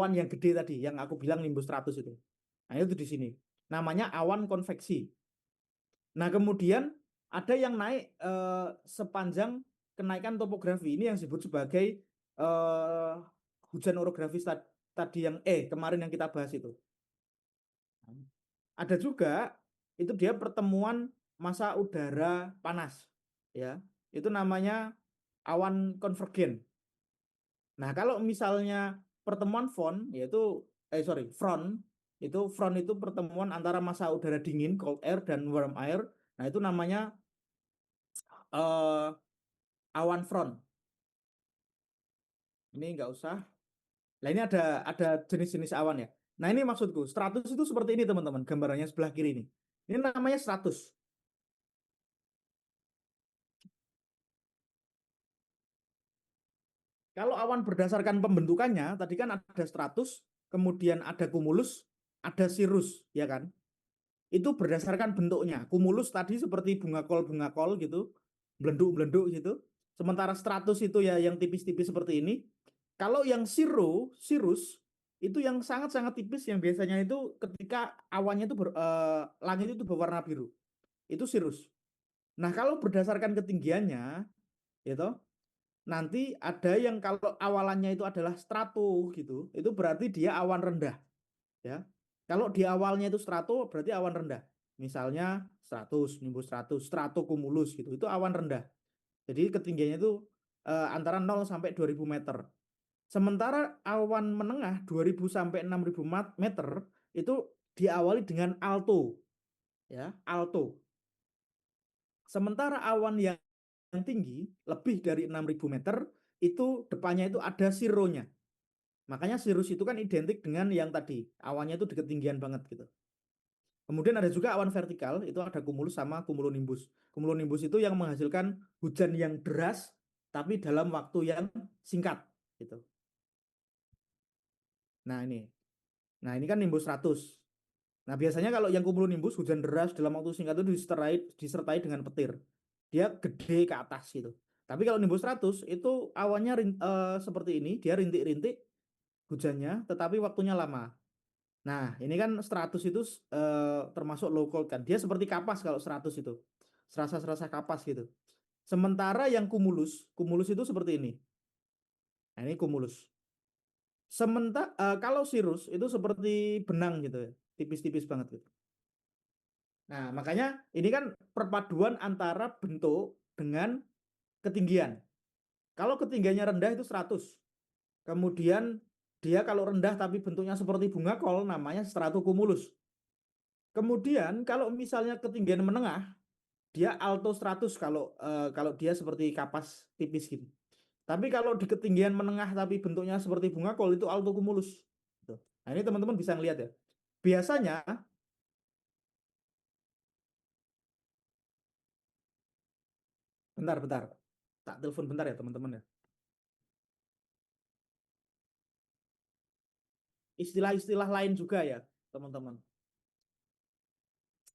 awan yang gede tadi, yang aku bilang nimbus 100 itu. Nah, itu di sini. Namanya awan konveksi. Nah, kemudian ada yang naik sepanjang kenaikan topografi. Ini yang disebut sebagai eh, hujan orografis tadi yang kemarin yang kita bahas itu. Ada juga itu dia pertemuan massa udara panas, ya. Itu namanya awan konvergen. Nah, kalau misalnya pertemuan front itu pertemuan antara massa udara dingin cold air dan warm air. Nah, itu namanya eh, awan front. Ini nggak usah. Nah, ini ada jenis-jenis awan ya. Nah, ini maksudku, stratus itu seperti ini teman-teman, gambarannya sebelah kiri ini. Ini namanya stratus. Kalau awan berdasarkan pembentukannya, tadi kan ada stratus, kemudian ada cumulus, ada cirrus, ya kan? Itu berdasarkan bentuknya. Cumulus tadi seperti bunga kol gitu, belenduk-belenduk gitu. Sementara stratus itu ya yang tipis-tipis seperti ini. Kalau yang cirrus itu yang sangat-sangat tipis yang biasanya itu ketika awannya itu langit itu berwarna biru. Itu cirrus. Nah, kalau berdasarkan ketinggiannya, gitu, nanti ada yang kalau awalannya itu adalah strato gitu, itu berarti dia awan rendah, ya. Kalau di awalnya itu strato berarti awan rendah. Misalnya stratus, nimbus stratus, stratocumulus gitu. Itu awan rendah. Jadi ketinggiannya itu antara 0 sampai 2000 meter. Sementara awan menengah 2000 sampai 6000 meter itu diawali dengan alto, ya, alto. Sementara awan yang tinggi lebih dari 6000 meter itu depannya itu ada sironya. Makanya sirus itu kan identik dengan yang tadi, awannya itu di ketinggian banget gitu. Kemudian ada juga awan vertikal, itu ada cumulus sama cumulonimbus. Cumulonimbus itu yang menghasilkan hujan yang deras tapi dalam waktu yang singkat gitu. Nah, ini. Nah, ini kan nimbus 100. Nah, biasanya kalau yang cumulonimbus hujan deras dalam waktu singkat itu disertai dengan petir. Dia gede ke atas gitu. Tapi kalau nimbus 100 itu awannya seperti ini, dia rintik-rintik hujannya tetapi waktunya lama. Nah, ini kan stratus itu termasuk low cold kan. Dia seperti kapas kalau stratus itu. Serasa-serasa kapas gitu. Sementara yang cumulus itu seperti ini. Nah, ini cumulus. Sementara kalau cirrus itu seperti benang gitu ya. Tipis-tipis banget gitu. Nah, makanya ini kan perpaduan antara bentuk dengan ketinggian. Kalau ketinggiannya rendah itu 100. Kemudian dia kalau rendah tapi bentuknya seperti bunga kol namanya stratocumulus. Kemudian kalau misalnya ketinggian menengah, dia alto stratus kalau dia seperti kapas tipis gitu. Tapi kalau di ketinggian menengah tapi bentuknya seperti bunga kol itu alto cumulus. Gitu. Nah, ini teman-teman bisa ngelihat ya. Biasanya, bentar. Tak telepon bentar ya teman-teman ya. Istilah-istilah lain juga ya, teman-teman.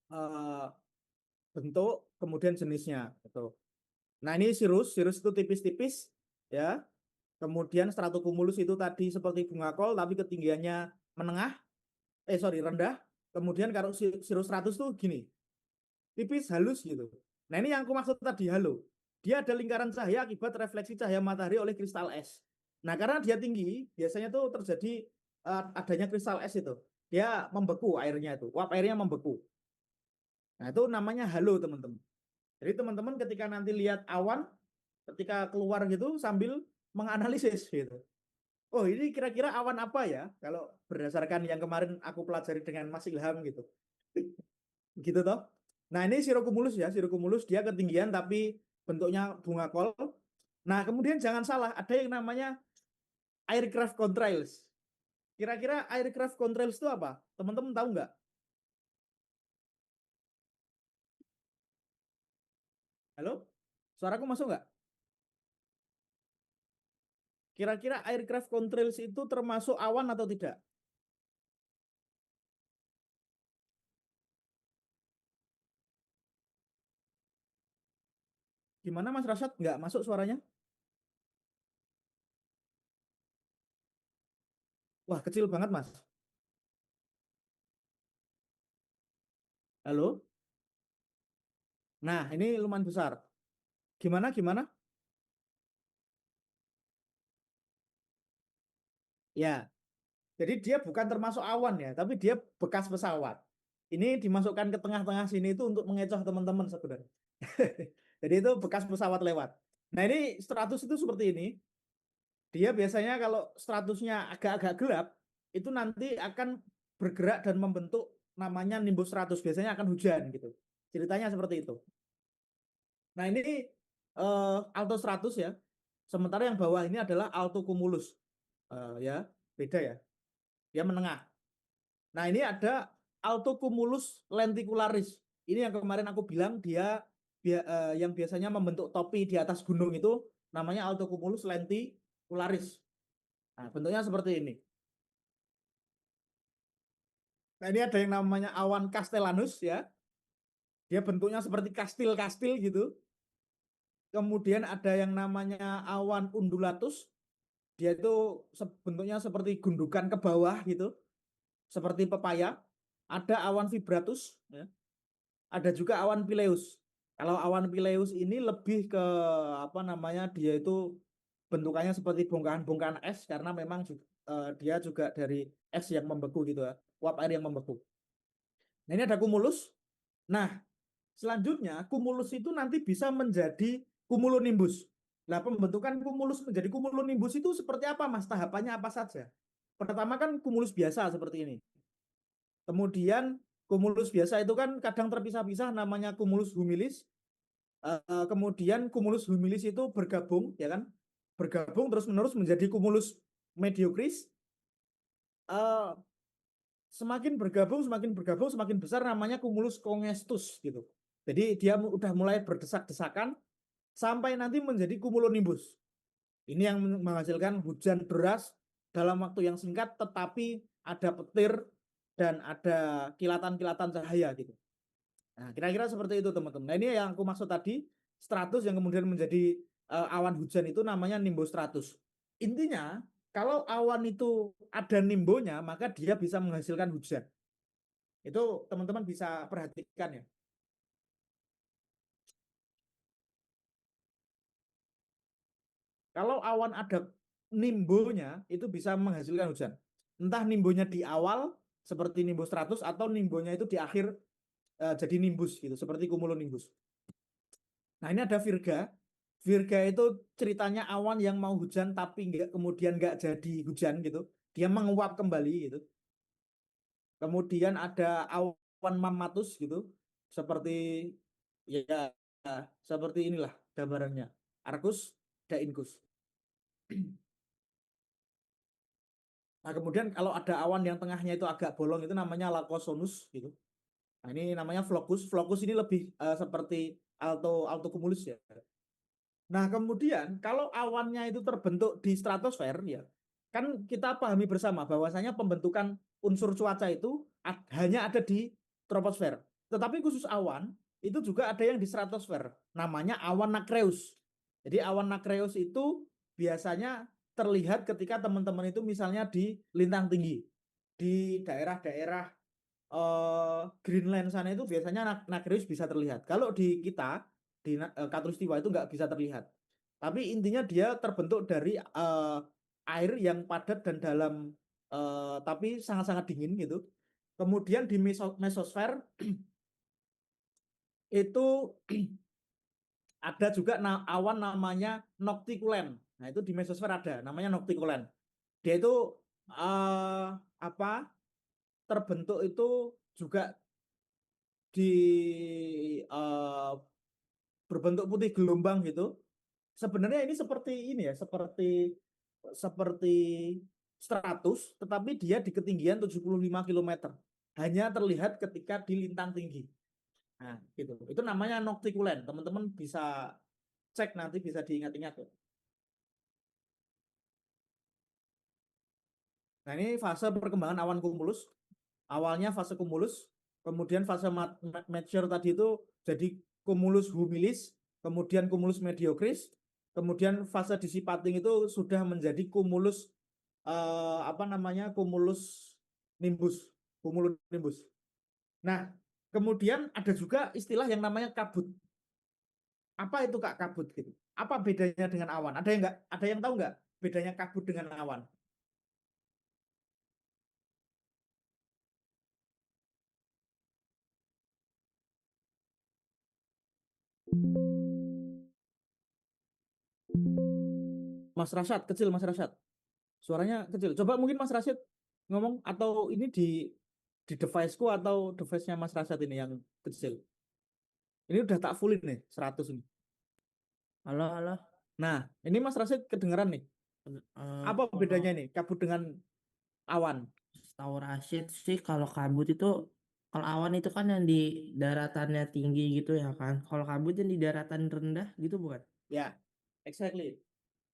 Eh, bentuk, kemudian jenisnya. Gitu. Nah, ini sirus itu tipis-tipis ya. Kemudian stratocumulus itu tadi seperti bunga kol tapi ketinggiannya menengah, sorry rendah. Kemudian kalau sirus 100 tuh gini, tipis halus gitu. Nah, ini yang aku maksud tadi halo. Dia ada lingkaran cahaya akibat refleksi cahaya matahari oleh kristal es. Nah, karena dia tinggi, biasanya tuh terjadi adanya kristal es itu. Dia membeku airnya itu, uap airnya membeku. Nah, itu namanya halo, teman-teman. Jadi teman-teman ketika nanti lihat awan, ketika keluar gitu sambil menganalisis gitu. Oh, ini kira-kira awan apa ya? Kalau berdasarkan yang kemarin aku pelajari dengan Mas Ilham gitu. Gitu toh. Nah, ini sirocumulus ya, sirocumulus dia ketinggian tapi bentuknya bunga kol. Nah, kemudian jangan salah, ada yang namanya aircraft contrails. Kira-kira aircraft contrails itu apa? Teman-teman tahu nggak? Halo? Suaraku masuk nggak? Kira-kira aircraft contrails itu termasuk awan atau tidak? Gimana Mas Rasad? Nggak masuk suaranya? Wah, kecil banget, Mas. Halo? Nah, ini lumayan besar. Gimana, gimana? Ya, jadi dia bukan termasuk awan ya, tapi dia bekas pesawat. Ini dimasukkan ke tengah-tengah sini itu untuk mengecoh teman-teman sebenarnya. Jadi itu bekas pesawat lewat. Nah, ini stratus itu seperti ini. Dia biasanya kalau stratusnya agak-agak gelap, itu nanti akan bergerak dan membentuk namanya nimbus stratus. Biasanya akan hujan gitu. Ceritanya seperti itu. Nah, ini alto stratus ya. Sementara yang bawah ini adalah alto cumulus. Ya, beda ya. Dia menengah. Nah, ini ada alto cumulus lenticularis. Ini yang kemarin aku bilang dia yang biasanya membentuk topi di atas gunung itu namanya alto cumulus lenticularis. Nah, bentuknya seperti ini. Nah, ini ada yang namanya awan castellanus ya. Dia bentuknya seperti kastil-kastil gitu. Kemudian ada yang namanya awan undulatus. Dia itu bentuknya seperti gundukan ke bawah gitu, seperti pepaya. Ada awan vibratus, ya. Ada juga awan pileus. Kalau awan pileus ini lebih ke apa namanya? Dia itu bentukannya seperti bongkahan-bongkahan es karena memang dia juga dari es yang membeku gitu ya, uap air yang membeku. Nah, ini ada cumulus. Nah, selanjutnya cumulus itu nanti bisa menjadi cumulonimbus. Nah, pembentukan cumulus menjadi cumulonimbus itu seperti apa, Mas? Tahapannya apa saja? Pertama kan cumulus biasa seperti ini. Kemudian cumulus biasa itu kan kadang terpisah-pisah namanya cumulus humilis. Kemudian cumulus humilis itu bergabung, ya kan? Bergabung terus-menerus menjadi cumulus mediocris. Eh, semakin bergabung, semakin besar namanya cumulus congestus gitu. Jadi dia udah mulai berdesak-desakan sampai nanti menjadi cumulonimbus. Ini yang menghasilkan hujan deras dalam waktu yang singkat, tetapi ada petir dan ada kilatan-kilatan cahaya gitu. Nah, kira-kira seperti itu teman-teman. Nah, ini yang aku maksud tadi, stratus yang kemudian menjadi awan hujan itu namanya nimbostratus. Intinya, kalau awan itu ada nimbonya, maka dia bisa menghasilkan hujan. Itu teman-teman bisa perhatikan ya. Kalau awan ada nimbonya, itu bisa menghasilkan hujan. Entah nimbonya di awal, seperti nimbus 100, atau nimbonya itu di akhir jadi nimbus gitu, seperti cumulonimbus. Nah, ini ada virga. Virga itu ceritanya awan yang mau hujan tapi nggak kemudian nggak jadi hujan gitu. Dia menguap kembali gitu. Kemudian ada awan mamatus gitu, seperti ya seperti inilah gambarannya. Arcus, Daencus. Nah, kemudian kalau ada awan yang tengahnya itu agak bolong itu namanya Lacosonus gitu. Nah, ini namanya Flocus. Flocus ini lebih seperti alto alto cumulus ya. Nah, kemudian kalau awannya itu terbentuk di stratosfer ya, kan kita pahami bersama bahwasanya pembentukan unsur cuaca itu hanya ada di troposfer. Tetapi khusus awan itu juga ada yang di stratosfer, namanya awan nacreus. Jadi awan nacreus itu biasanya terlihat ketika teman-teman itu misalnya di lintang tinggi, di daerah-daerah Greenland sana itu biasanya nacreus bisa terlihat. Kalau di kita di Katulistiwa itu nggak bisa terlihat. Tapi intinya dia terbentuk dari air yang padat dan dalam, tapi sangat-sangat dingin gitu. Kemudian di mesosfer itu ada juga awan namanya noctilucent. Nah, itu di mesosfer ada namanya noctilucent. Dia itu uh, apa terbentuk itu juga di uh, berbentuk putih gelombang gitu. Sebenarnya ini seperti ini ya, seperti seperti stratus, tetapi dia di ketinggian 75 km. Hanya terlihat ketika di lintang tinggi. Nah, gitu. Itu namanya noctilucent. Teman-teman bisa cek nanti, bisa diingat-ingat ya. Nah, ini fase perkembangan awan cumulus. Awalnya fase cumulus, kemudian fase mature tadi itu jadi cumulus humilis, kemudian cumulus mediocris, kemudian fase dissipating itu sudah menjadi cumulus apa namanya cumulus nimbus, cumulonimbus. Nah, kemudian ada juga istilah yang namanya kabut. Apa itu Kak kabut gitu? Apa bedanya dengan awan? Ada yang nggak? Ada yang tahu nggak bedanya kabut dengan awan? Mas Rashad, kecil Mas Rashad. Suaranya kecil. Coba mungkin Mas Rashid ngomong atau ini di deviceku atau device-nya Mas Rashad ini yang kecil. Ini udah tak fullin nih 100 ini. Halo, halo. Nah, ini Mas Rashid kedengeran nih. Apa Kalau bedanya nih kabut dengan awan? tahu Rashid sih, kalau kabut itu, kalau awan itu kan yang di daratannya tinggi gitu ya kan. Kalau kabut yang di daratan rendah gitu bukan? Ya, exactly.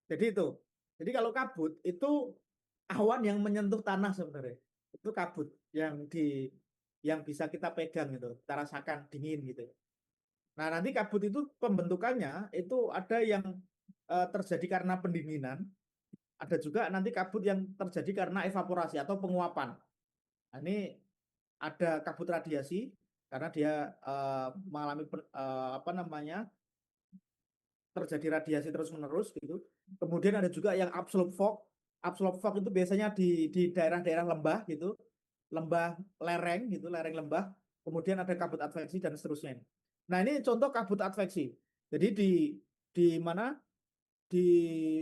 Jadi itu. Jadi kalau kabut itu awan yang menyentuh tanah sebenarnya. Itu kabut yang yang bisa kita pegang gitu, kita rasakan dingin gitu. Nah, nanti kabut itu pembentukannya itu ada yang terjadi karena pendinginan, ada juga nanti kabut yang terjadi karena evaporasi atau penguapan. Nah, ini ada kabut radiasi karena dia mengalami apa namanya terjadi radiasi terus-menerus gitu. Kemudian ada juga yang absolute fog. Absolute fog itu biasanya di daerah-daerah lembah gitu, lembah lereng gitu, lereng lembah. Kemudian ada kabut adveksi dan seterusnya. Nah, ini contoh kabut adveksi. Jadi di mana di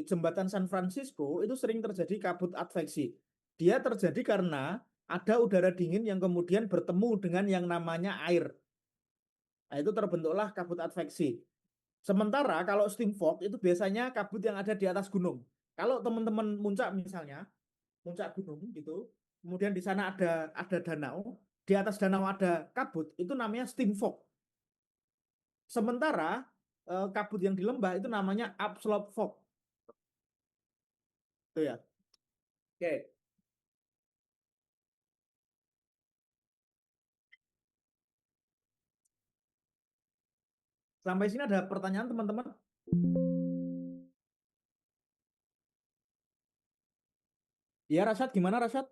jembatan San Francisco itu sering terjadi kabut adveksi. Dia terjadi karena ada udara dingin yang kemudian bertemu dengan yang namanya air. Nah, itu terbentuklah kabut adveksi. Sementara kalau steam fog itu biasanya kabut yang ada di atas gunung. Kalau teman-teman muncak misalnya, muncak gunung gitu, kemudian di sana ada danau, di atas danau ada kabut, itu namanya steam fog. Sementara kabut yang di lembah itu namanya upslope fog. Itu ya. Oke, sampai sini ada pertanyaan teman-teman? Ya, Rasad gimana Rasad?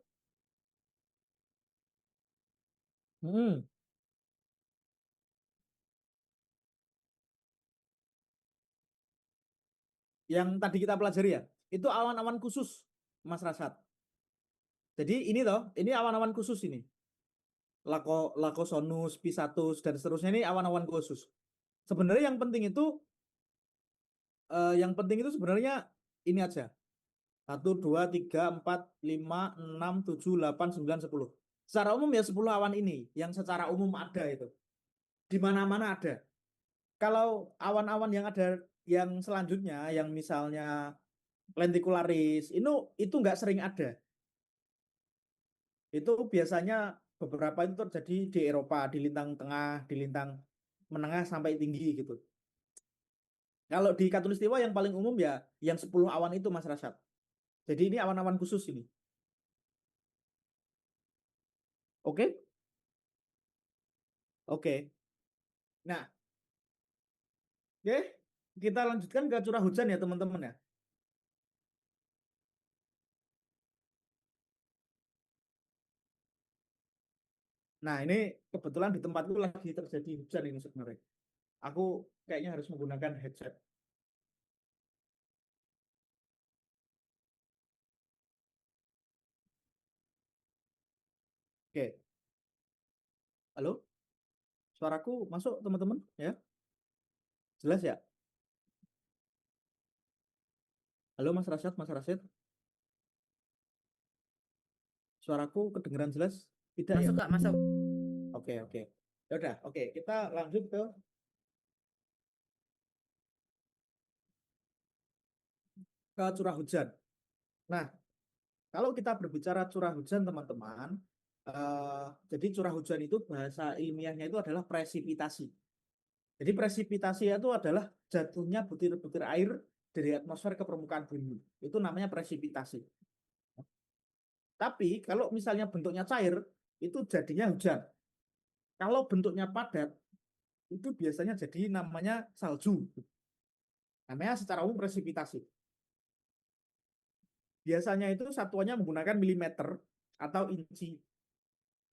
Hmm, yang tadi kita pelajari ya, itu awan-awan khusus, Mas Rasad. Jadi ini toh, ini awan-awan khusus ini. Lacosonus, Pisatus, dan seterusnya ini awan-awan khusus. Sebenarnya yang penting itu sebenarnya ini aja. 1, 2, 3, 4, 5, 6, 7, 8, 9, 10. Secara umum ya 10 awan ini yang secara umum ada itu. Di mana-mana ada. Kalau awan-awan yang ada yang selanjutnya, yang misalnya lenticularis, itu nggak sering ada. Itu biasanya beberapa itu terjadi di Eropa, di lintang tengah, di lintang menengah sampai tinggi gitu. Kalau di Katulistiwa yang paling umum ya yang 10 awan itu Mas Rasyad. Jadi ini awan-awan khusus ini. Oke? Oke. Nah, oke. Kita lanjutkan ke curah hujan ya teman-teman ya. Nah, ini kebetulan di tempatku lagi terjadi hujan ini sebenarnya. Aku kayaknya harus menggunakan headset. Oke. Halo? Suaraku masuk teman-teman ya? Jelas ya? Halo Mas Rasyad, Mas Rasyid. Suaraku kedengeran jelas? Tidak ya? Masuk Kak, masuk. Oke, oke. Ya udah, oke. Kita lanjut ke curah hujan. Nah, kalau kita berbicara curah hujan, teman-teman, jadi curah hujan itu bahasa ilmiahnya itu adalah presipitasi. Jadi presipitasi itu adalah jatuhnya butir-butir air dari atmosfer ke permukaan bumi. Itu namanya presipitasi. Tapi kalau misalnya bentuknya cair, itu jadinya hujan. Kalau bentuknya padat, itu biasanya jadi namanya salju. Namanya secara umum presipitasi. Biasanya itu satuannya menggunakan milimeter atau inci.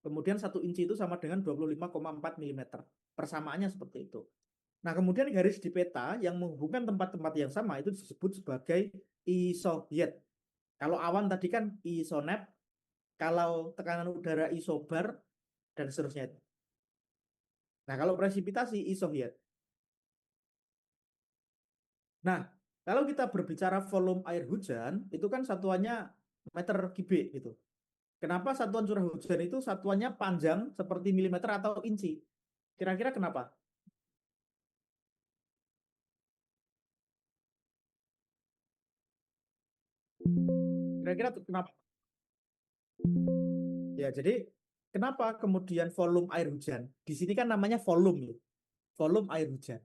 Kemudian 1 inci itu sama dengan 25,4 milimeter. Persamaannya seperti itu. Nah, kemudian garis di peta yang menghubungkan tempat-tempat yang sama itu disebut sebagai isohyet. Kalau awan tadi kan isonep, kalau tekanan udara isobar, dan seterusnya itu. Nah, kalau presipitasi isohyet. Nah, kalau kita berbicara volume air hujan, itu kan satuannya meter kubik gitu. Kenapa satuan curah hujan itu satuannya panjang seperti milimeter atau inci? Kira-kira kenapa? Kira-kira kenapa? Ya, jadi kenapa kemudian volume air hujan? Di sini kan namanya volume, ya. Volume air hujan.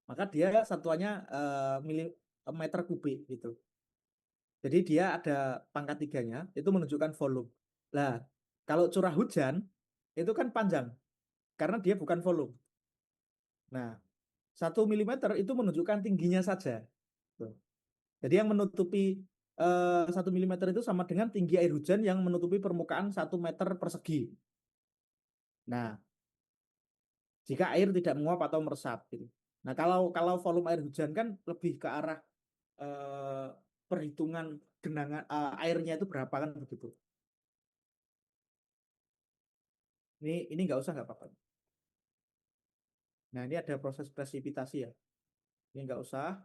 Maka dia satuannya milimeter kubik gitu. Jadi dia ada pangkat tiganya, itu menunjukkan volume. Nah, kalau curah hujan itu kan panjang karena dia bukan volume. Nah, 1 milimeter itu menunjukkan tingginya saja. Tuh. Jadi yang menutupi 1 milimeter itu sama dengan tinggi air hujan yang menutupi permukaan 1 meter persegi. Nah, jika air tidak menguap atau meresap gitu. Nah, kalau volume air hujan kan lebih ke arah eh, perhitungan genangan airnya itu berapa kan begitu. Ini nggak apa-apa. Nah, ini ada proses presipitasi ya. Ini nggak usah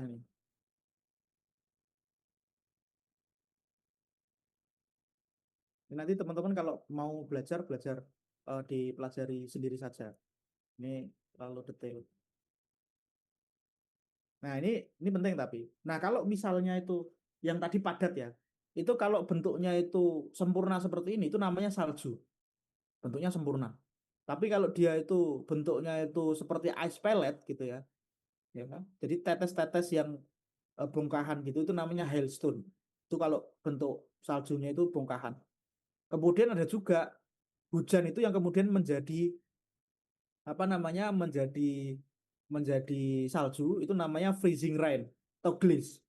ini. Ini nanti teman-teman kalau mau belajar belajar dipelajari sendiri saja. Ini terlalu detail. Nah, ini penting tapi. Nah, kalau misalnya itu yang tadi padat ya, itu kalau bentuknya itu sempurna seperti ini, itu namanya salju. Bentuknya sempurna. Tapi kalau dia itu bentuknya itu seperti ice pellet gitu ya kan? Jadi tetes-tetes yang bongkahan gitu itu namanya hailstone. Itu kalau bentuk saljunya itu bongkahan. Kemudian ada juga hujan itu yang kemudian menjadi apa namanya menjadi salju itu namanya freezing rain atau glaze.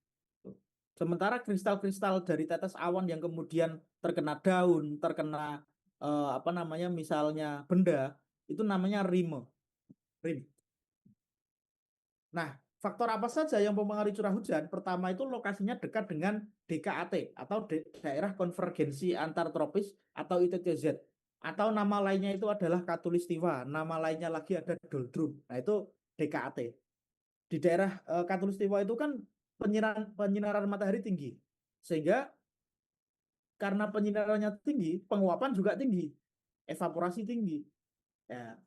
Sementara kristal-kristal dari tetes awan yang kemudian terkena daun, terkena apa namanya misalnya benda itu namanya rime, rim. Nah, faktor apa saja yang mempengaruhi curah hujan? Pertama itu lokasinya dekat dengan DKAT atau daerah konvergensi antar tropis atau ITTZ. Atau nama lainnya itu adalah Katulistiwa, nama lainnya lagi ada Doldrum. Nah, itu DKAT. Di daerah Katulistiwa itu kan penyinaran matahari tinggi. Sehingga karena penyinarannya tinggi, penguapan juga tinggi, evaporasi tinggi. Ya,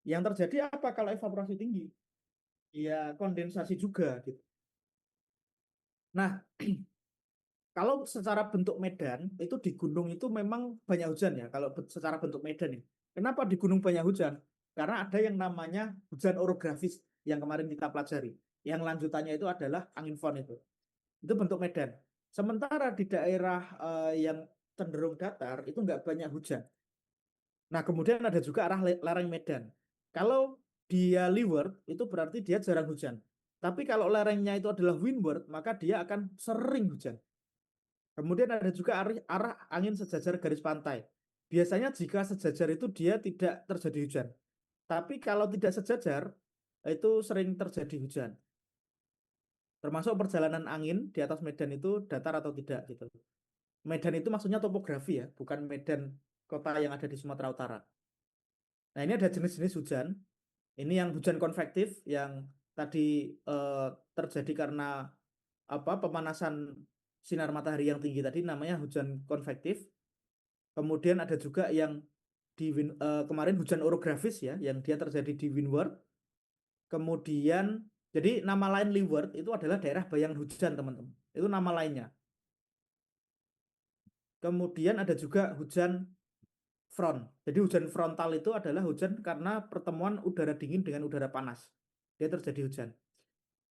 yang terjadi apa kalau evaporasi tinggi? Ya, kondensasi juga gitu. Nah, kalau secara bentuk medan itu di gunung itu memang banyak hujan ya. Kalau secara bentuk medan ya. Kenapa di gunung banyak hujan? Karena ada yang namanya hujan orografis yang kemarin kita pelajari. Yang lanjutannya itu adalah angin fon itu. Itu bentuk medan. Sementara di daerah yang cenderung datar itu nggak banyak hujan. Nah, kemudian ada juga arah lereng medan. Kalau dia leeward itu berarti dia jarang hujan. Tapi kalau lerengnya itu adalah windward, maka dia akan sering hujan. Kemudian ada juga arah angin sejajar garis pantai. Biasanya jika sejajar itu dia tidak terjadi hujan. Tapi kalau tidak sejajar, itu sering terjadi hujan. Termasuk perjalanan angin di atas medan itu datar atau tidak gitu. Medan itu maksudnya topografi ya, bukan medan kota yang ada di Sumatera Utara. Nah, ini ada jenis-jenis hujan. Ini yang hujan konvektif yang tadi eh, terjadi karena apa pemanasan sinar matahari yang tinggi tadi namanya hujan konvektif. Kemudian ada juga yang kemarin hujan orografis ya, yang dia terjadi di windward. Kemudian, jadi nama lain leeward itu adalah daerah bayangan hujan, teman-teman. Itu nama lainnya. Kemudian ada juga hujan front. Jadi hujan frontal itu adalah hujan karena pertemuan udara dingin dengan udara panas. Dia terjadi hujan.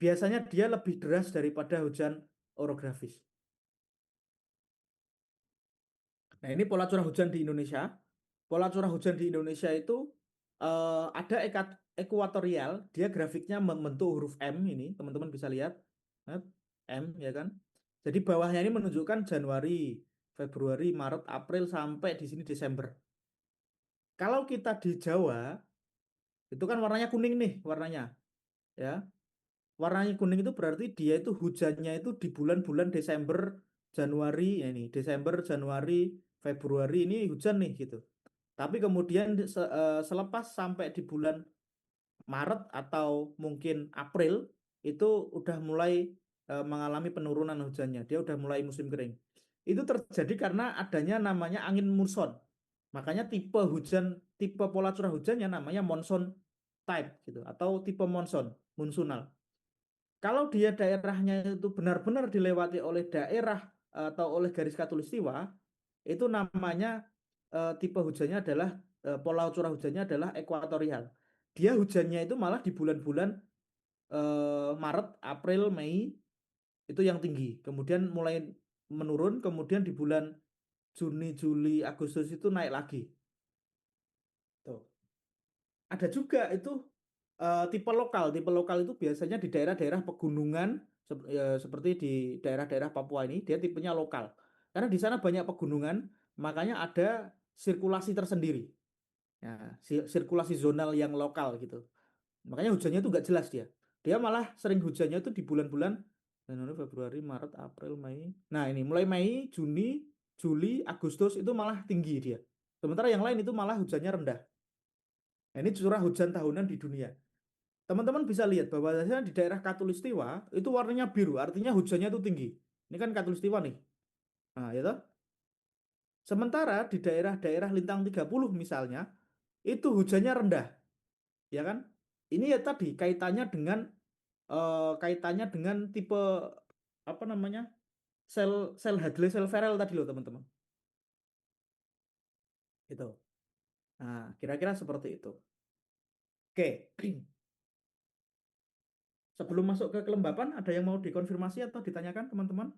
Biasanya dia lebih deras daripada hujan orografis. Nah, ini pola curah hujan di Indonesia. Pola curah hujan di Indonesia itu ada ekuatorial, dia grafiknya membentuk huruf M ini, teman-teman bisa lihat. Nah, M ya kan. Jadi bawahnya ini menunjukkan Januari, Februari, Maret, April sampai di sini Desember. Kalau kita di Jawa itu kan warnanya kuning nih warnanya ya. Warnanya kuning itu berarti dia itu hujannya itu di bulan-bulan Desember, Januari ya ini, Desember, Januari, Februari ini hujan nih gitu. Tapi kemudian selepas sampai di bulan Maret atau mungkin April itu udah mulai mengalami penurunan hujannya. Dia udah mulai musim kering. Itu terjadi karena adanya namanya angin muson. Makanya tipe hujan, tipe pola curah hujannya namanya monsoon type gitu atau tipe monsoon, monsunal. Kalau dia daerahnya itu benar-benar dilewati oleh daerah atau oleh garis khatulistiwa, itu namanya tipe hujannya adalah pola curah hujannya adalah ekuatorial. Dia hujannya itu malah di bulan-bulan Maret, April, Mei itu yang tinggi. Kemudian mulai menurun, kemudian di bulan Juni, Juli, Agustus itu naik lagi. Tuh. Ada juga itu tipe lokal. Tipe lokal itu biasanya di daerah-daerah pegunungan seperti di daerah-daerah Papua ini dia tipenya lokal. Karena di sana banyak pegunungan, makanya ada sirkulasi tersendiri. Ya, sirkulasi zonal yang lokal gitu. Makanya hujannya itu nggak jelas dia. Dia malah sering hujannya itu di bulan-bulan Januari, Februari, Maret, April, Mei. Nah ini mulai Mei, Juni, Juli, Agustus itu malah tinggi dia. Sementara yang lain itu malah hujannya rendah. Nah, ini curah hujan tahunan di dunia. Teman-teman bisa lihat bahwa di daerah Katulistiwa itu warnanya biru, artinya hujannya itu tinggi. Ini kan Katulistiwa nih. Nah, ya toh? Sementara di daerah-daerah Lintang 30 misalnya, itu hujannya rendah, ya kan? Ini ya tadi kaitannya dengan tipe apa namanya? Sel sel Hadley sel Farrell tadi loh, teman-teman. Itu. Nah, kira-kira seperti itu. Oke. Sebelum masuk ke kelembapan, ada yang mau dikonfirmasi atau ditanyakan, teman-teman?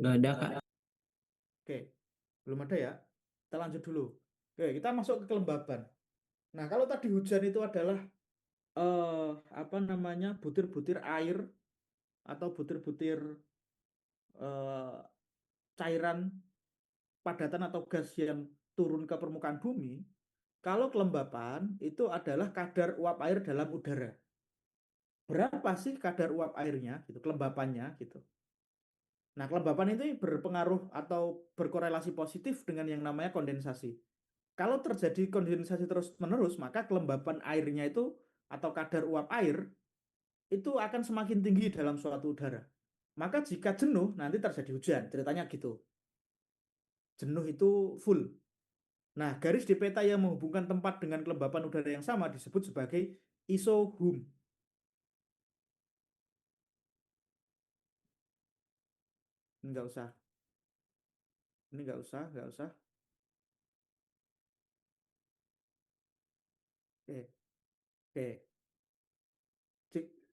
Nggak ada, Kak. Oke, belum ada ya. Kita lanjut dulu. Oke, kita masuk ke kelembaban. Nah, kalau tadi hujan itu adalah eh apa namanya? Butir-butir air atau butir-butir eh, cairan padatan atau gas yang turun ke permukaan bumi, kalau kelembapan itu adalah kadar uap air dalam udara. Berapa sih kadar uap airnya gitu, kelembapannya gitu. Nah, kelembapan itu berpengaruh atau berkorelasi positif dengan yang namanya kondensasi. Kalau terjadi kondensasi terus-menerus, maka kelembapan airnya itu atau kadar uap air itu akan semakin tinggi dalam suatu udara. Maka jika jenuh, nanti terjadi hujan. Ceritanya gitu. Jenuh itu full. Nah, garis di peta yang menghubungkan tempat dengan kelembapan udara yang sama disebut sebagai isohum. Enggak usah. Ini enggak usah, enggak usah. Oke, oke.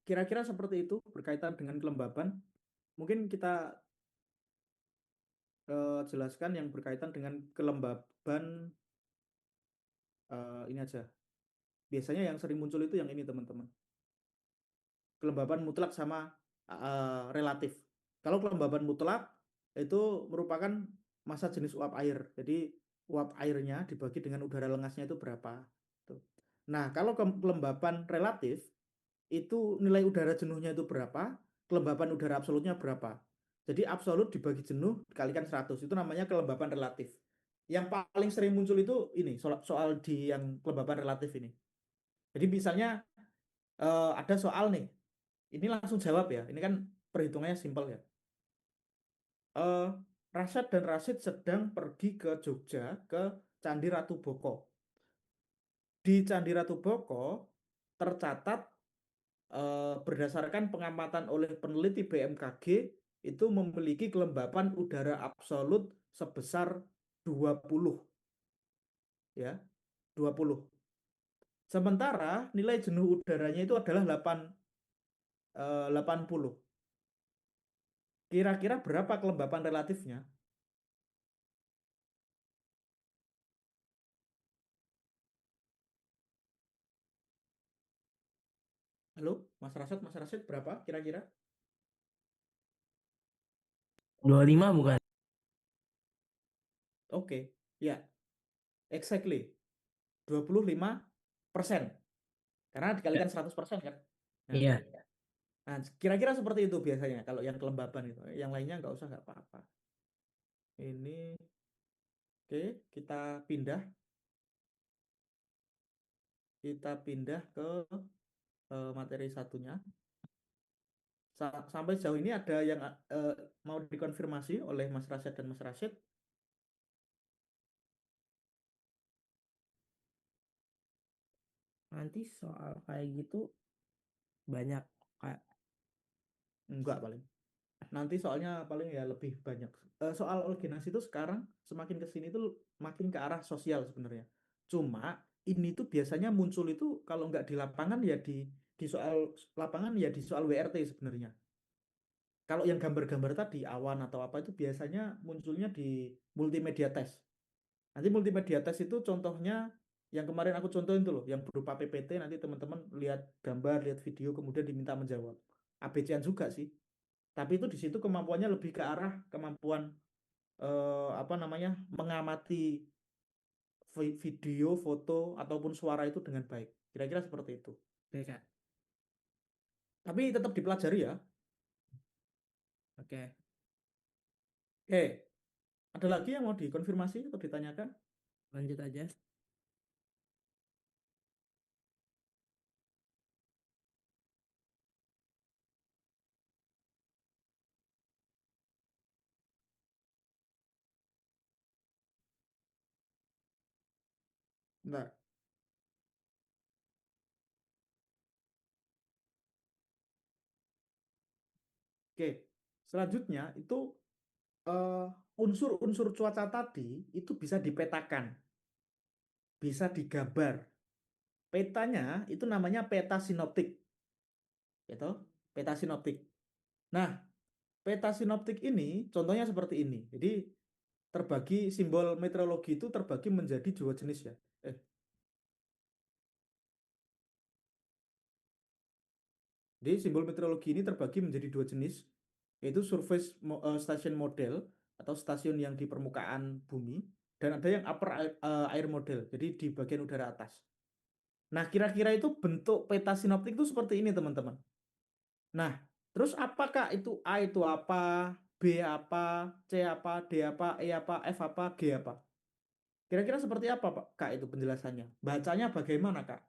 Kira-kira seperti itu berkaitan dengan kelembapan. Mungkin kita jelaskan yang berkaitan dengan kelembaban ini aja. Biasanya yang sering muncul itu yang ini, teman-teman. Kelembaban mutlak sama relatif. Kalau kelembaban mutlak itu merupakan massa jenis uap air. Jadi uap airnya dibagi dengan udara lengasnya itu berapa. Tuh. Nah, kalau kelembapan relatif itu nilai udara jenuhnya itu berapa, kelembapan udara absolutnya berapa. Jadi absolut dibagi jenuh dikalikan 100 itu namanya kelembapan relatif. Yang paling sering muncul itu ini soal di yang kelembapan relatif ini. Jadi misalnya ada soal nih, ini langsung jawab ya. Ini kan perhitungannya simpel ya. Eh, Rashad dan Rashid sedang pergi ke Jogja ke Candi Ratu Boko. Di Candi Ratu Boko tercatat berdasarkan pengamatan oleh peneliti BMKG itu memiliki kelembapan udara absolut sebesar 20 ya, 20. Sementara nilai jenuh udaranya itu adalah 80. Kira-kira berapa kelembapan relatifnya? Halo, Mas Rasid berapa kira-kira? 25 bukan? Oke, ya, exactly. 25%. Karena Ya. dikalikan 100% kan. Nah, Iya. nah, kira-kira seperti itu biasanya kalau yang kelembaban itu. Yang lainnya nggak usah, nggak apa-apa. Ini, oke, kita pindah. Kita pindah ke materi satunya. Sampai sejauh ini ada yang mau dikonfirmasi oleh Mas Rasyid dan Mas Rasyid? Nanti soal kayak gitu banyak kayak Enggak paling. Nanti soalnya paling ya lebih banyak. Soal originasi itu sekarang semakin ke sini tuh makin ke arah sosial sebenarnya. Cuma ini tuh biasanya muncul itu kalau nggak di lapangan ya di soal lapangan ya di soal WRT sebenarnya. Kalau yang gambar-gambar tadi awan atau apa itu biasanya munculnya di multimedia test. Nanti multimedia test itu contohnya yang kemarin aku contohin tuh loh, yang berupa PPT nanti teman-teman lihat gambar, lihat video kemudian diminta menjawab. ABC-an juga sih. Tapi itu di situ kemampuannya lebih ke arah kemampuan apa namanya mengamati video, foto ataupun suara itu dengan baik. Kira-kira seperti itu. BK. Tapi tetap dipelajari ya. Oke, Oke, ada lagi yang mau dikonfirmasi atau ditanyakan? lanjut aja. Bentar. Oke, selanjutnya itu eh, unsur-unsur cuaca tadi itu bisa dipetakan, bisa digambar. Petanya itu namanya peta sinoptik, gitu. Peta sinoptik. Nah, peta sinoptik ini contohnya seperti ini. Jadi terbagi simbol meteorologi itu terbagi menjadi dua jenis ya. Eh, jadi simbol meteorologi ini terbagi menjadi dua jenis, yaitu surface station model atau stasiun yang di permukaan bumi dan ada yang upper air model, jadi di bagian udara atas. Nah, kira-kira itu bentuk peta sinoptik itu seperti ini, teman-teman. Nah, terus apakah itu A itu apa, B apa, C apa, D apa, E apa, F apa, G apa? Kira-kira seperti apa, Pak? Kak, itu penjelasannya. Bacanya bagaimana, Kak?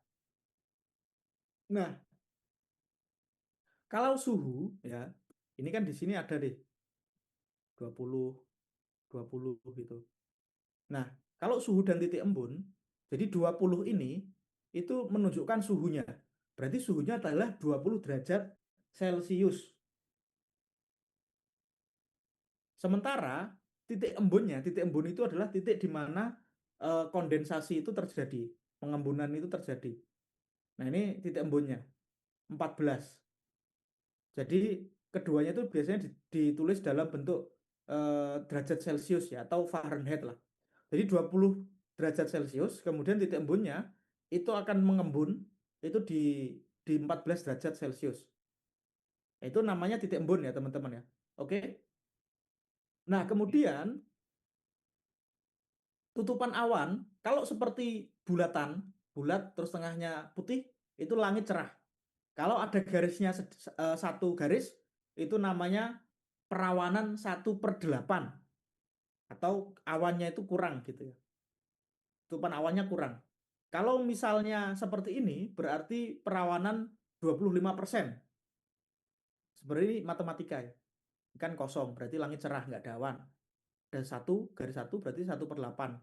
Nah, kalau suhu ya, ini kan di sini ada deh 20, 20 gitu. Nah, kalau suhu dan titik embun, jadi 20 ini itu menunjukkan suhunya. Berarti suhunya adalah 20 derajat Celcius. Sementara titik embun itu adalah titik di mana kondensasi itu terjadi, pengembunan itu terjadi. Nah, ini titik embunnya 14. Jadi keduanya itu biasanya ditulis dalam bentuk derajat Celcius ya atau Fahrenheit lah. Jadi 20 derajat Celcius, kemudian titik embunnya itu akan mengembun itu di 14 derajat Celcius. Itu namanya titik embun ya, teman-teman ya. Oke. Nah, kemudian tutupan awan kalau seperti bulatan, bulat terus tengahnya putih, itu langit cerah. Kalau ada garisnya satu garis, itu namanya perawanan 1/8 atau awannya itu kurang gitu ya. Tutupan awannya kurang. Kalau misalnya seperti ini, berarti perawanan 25%. Sebenarnya ini matematika ya. Kan kosong, berarti langit cerah, nggak ada awan. Dan satu, garis satu berarti 1/8.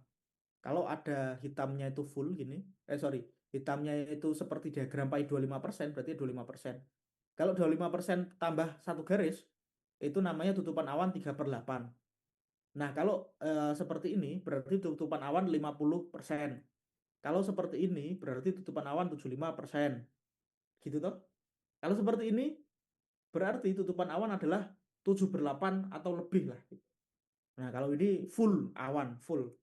Kalau ada hitamnya itu full gini, sorry, hitamnya itu seperti diagram pi 25%, berarti 25%. Kalau 25% tambah satu garis, itu namanya tutupan awan 3/8. Nah, kalau seperti ini, berarti tutupan awan 50%. Kalau seperti ini, berarti tutupan awan 75%. Gitu toh. Kalau seperti ini, berarti tutupan awan adalah 7/8 atau lebih lah. Nah, kalau ini full awan, full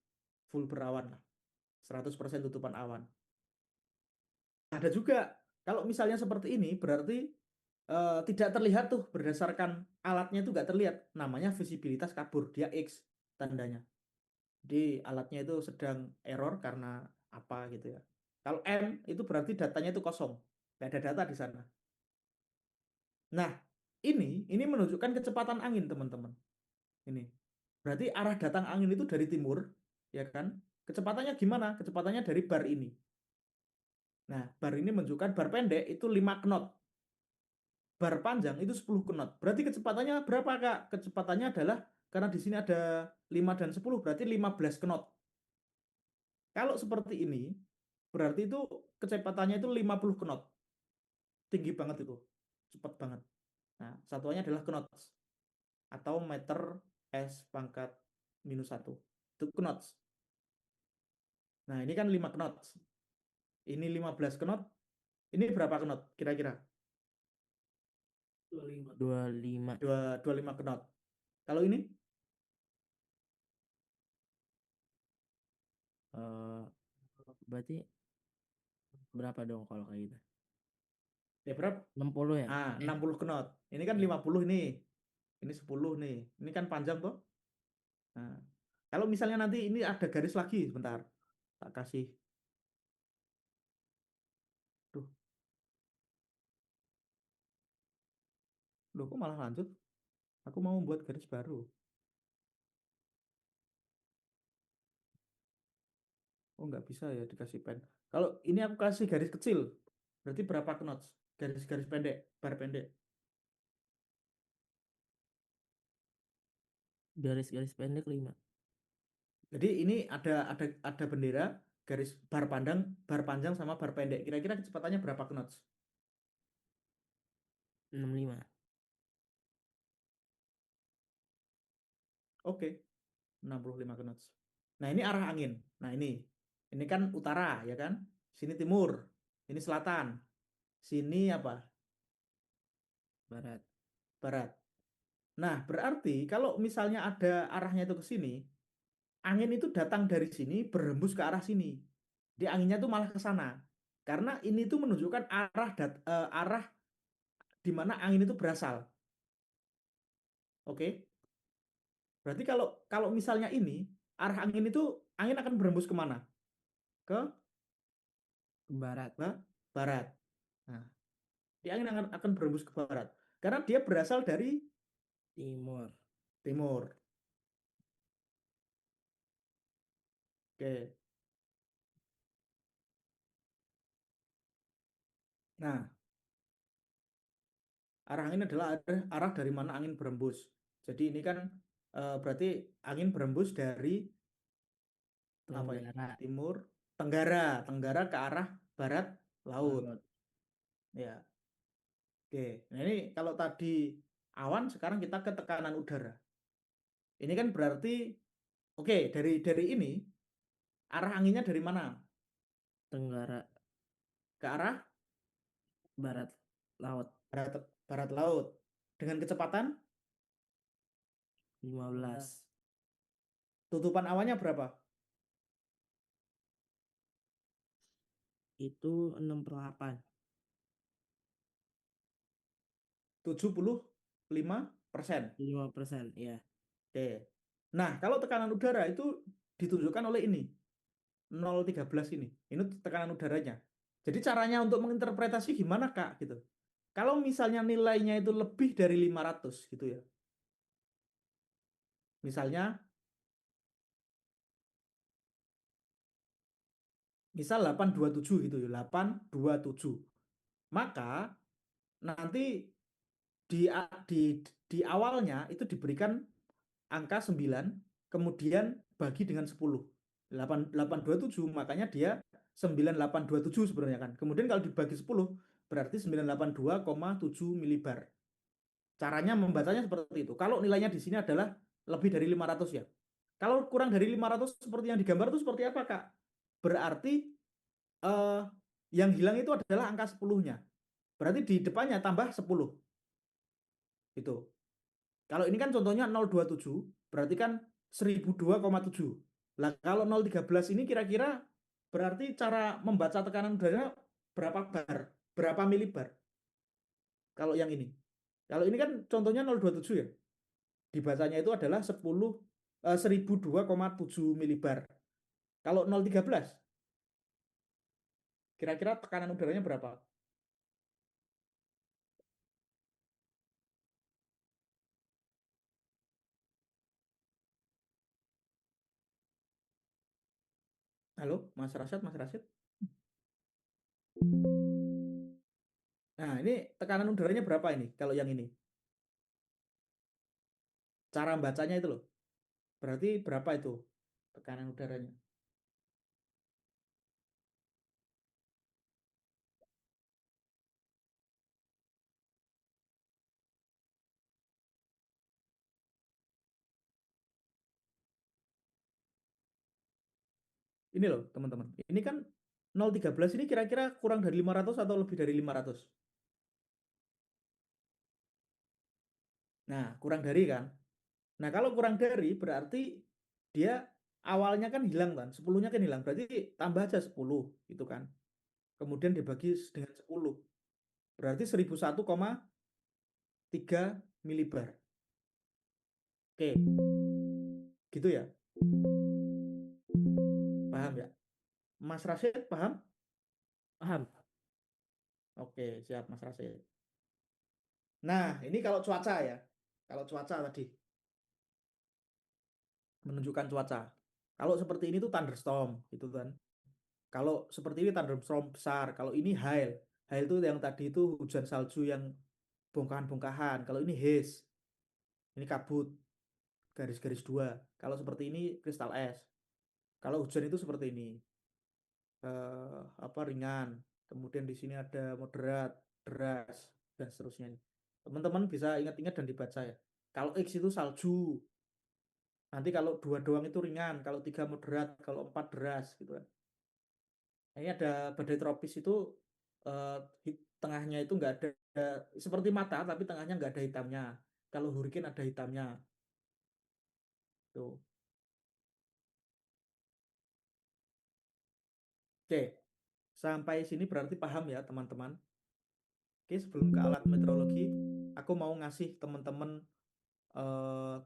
berawan lah. 100% tutupan awan. Ada juga Kalau misalnya seperti ini berarti tidak terlihat tuh berdasarkan alatnya itu nggak terlihat. Namanya visibilitas kabur, dia X tandanya. Jadi alatnya itu sedang error karena apa gitu ya. Kalau M itu berarti datanya itu kosong, nggak ada data di sana. Nah, ini menunjukkan kecepatan angin, teman-teman. Ini. Berarti arah datang angin itu dari timur, ya kan? Kecepatannya gimana? Kecepatannya dari bar ini. Nah, bar ini menunjukkan bar pendek itu 5 knot. Bar panjang itu 10 knot. Berarti kecepatannya berapa, Kak? Kecepatannya adalah karena di sini ada 5 dan 10 berarti 15 knot. Kalau seperti ini, berarti itu kecepatannya itu 50 knot. Tinggi banget itu. Cepat banget. Nah, satuannya adalah knots atau meter S pangkat minus 1. Itu knots. Nah, ini kan 5 knots. Ini 15 knot. Ini berapa knot kira-kira? 25. 25 knot. Kalau ini Eh berarti berapa dong kalau kayak gitu? ya berapa? 60 ya? 60 knot. Ini kan Iya. 50 nih. Ini 10 nih. Ini kan panjang tuh. Nah, kalau misalnya nanti ini ada garis lagi, sebentar. Tak kasih. Duh, kok malah lanjut? Aku mau membuat garis baru. Oh, nggak bisa ya dikasih pen. Kalau ini aku kasih garis kecil, berarti berapa knots? Garis-garis pendek, bar pendek. Garis-garis pendek 5. Jadi ini ada bendera, garis bar panjang sama bar pendek. Kira-kira kecepatannya berapa knots? 65. Oke, 65 knots. Nah, ini arah angin. Nah, ini kan utara ya kan? Sini timur, ini selatan. Sini apa? Barat. Barat. Nah, berarti kalau misalnya ada arahnya itu ke sini, angin itu datang dari sini berhembus ke arah sini. Di anginnya tuh malah ke sana. Karena ini tuh menunjukkan arah di mana angin itu berasal. Oke. Berarti kalau kalau misalnya ini arah angin itu angin akan berhembus kemana? Ke Barat. barat. Nah, di angin akan berhembus ke barat. Karena dia berasal dari Timur. timur. Oke. Nah, arah angin adalah arah dari mana angin berhembus. Jadi ini kan berarti angin berhembus dari apa ini? Tenggara. Timur, tenggara ke arah barat laut. Laut. Ya. Oke. Nah, ini kalau tadi awan, sekarang kita ke tekanan udara. Ini kan berarti oke, dari ini arah anginnya dari mana? Tenggara. Ke arah Barat. Laut. barat barat laut. Dengan kecepatan 15. tutupan awannya berapa? Itu 6/8. 75%. 5%. Ya. Oke. Nah, kalau tekanan udara itu ditunjukkan oleh ini 0,13 ini. Ini tekanan udaranya. Jadi caranya untuk menginterpretasi gimana, Kak, gitu. Kalau misalnya nilainya itu lebih dari 500 gitu ya. Misalnya misal 827 gitu ya, 827. Maka nanti di di di awalnya itu diberikan angka 9 kemudian bagi dengan 10. 827 makanya dia 9827 sebenarnya kan. Kemudian kalau dibagi 10 berarti 982,7 milibar. Caranya membacanya seperti itu. Kalau nilainya di sini adalah lebih dari 500 ya. Kalau kurang dari 500 seperti yang digambar itu seperti apa, Kak? Berarti eh, yang hilang itu adalah angka 10-nya. Berarti di depannya tambah 10. Itu. Kalau ini kan contohnya 027, berarti kan 1002,7. Lah kalau 013 ini kira-kira berarti cara membaca tekanan udara berapa bar? berapa milibar kalau yang ini? Kalau ini kan contohnya 0,27 ya. Dibacanya itu adalah 1002,7 milibar. Kalau 0,13 kira-kira tekanan udaranya berapa? Halo, Mas Rasyad, Mas Rasyad. Nah, ini tekanan udaranya berapa ini? Kalau yang ini, cara bacanya itu loh. Berarti berapa itu tekanan udaranya? Ini loh, teman-teman. Ini kan 0,13 ini kira-kira kurang dari 500 atau lebih dari 500. Nah, kurang dari kan? Nah, kalau kurang dari berarti dia awalnya kan hilang kan, 10-nya kan hilang. Berarti tambah aja 10 gitu kan. Kemudian dibagi dengan 10. Berarti 1001,3 milibar. Oke, gitu ya. Paham ya? Mas Rashid paham? Paham. Oke, siap Mas Rashid. Nah, ini kalau cuaca ya. Kalau cuaca tadi menunjukkan cuaca. Kalau seperti ini tuh thunderstorm gitu kan. Kalau seperti ini thunderstorm besar. Kalau ini hail. Hail itu yang tadi itu hujan salju yang bongkahan-bongkahan. Kalau ini haze, ini kabut, garis-garis dua. Kalau seperti ini kristal es. Kalau hujan itu seperti ini, apa ringan. Kemudian di sini ada moderat, deras, dan seterusnya. Teman-teman bisa ingat-ingat dan dibaca ya. Kalau X itu salju, nanti kalau dua doang itu ringan, kalau tiga moderat, kalau empat deras gitu kan. Nah, ini ada badai tropis itu eh, tengahnya itu nggak ada seperti mata tapi tengahnya nggak ada hitamnya. Kalau hurricane ada hitamnya. Tuh. Oke, sampai sini berarti paham ya teman-teman. Oke, sebelum ke alat meteorologi, aku mau ngasih teman-teman eh,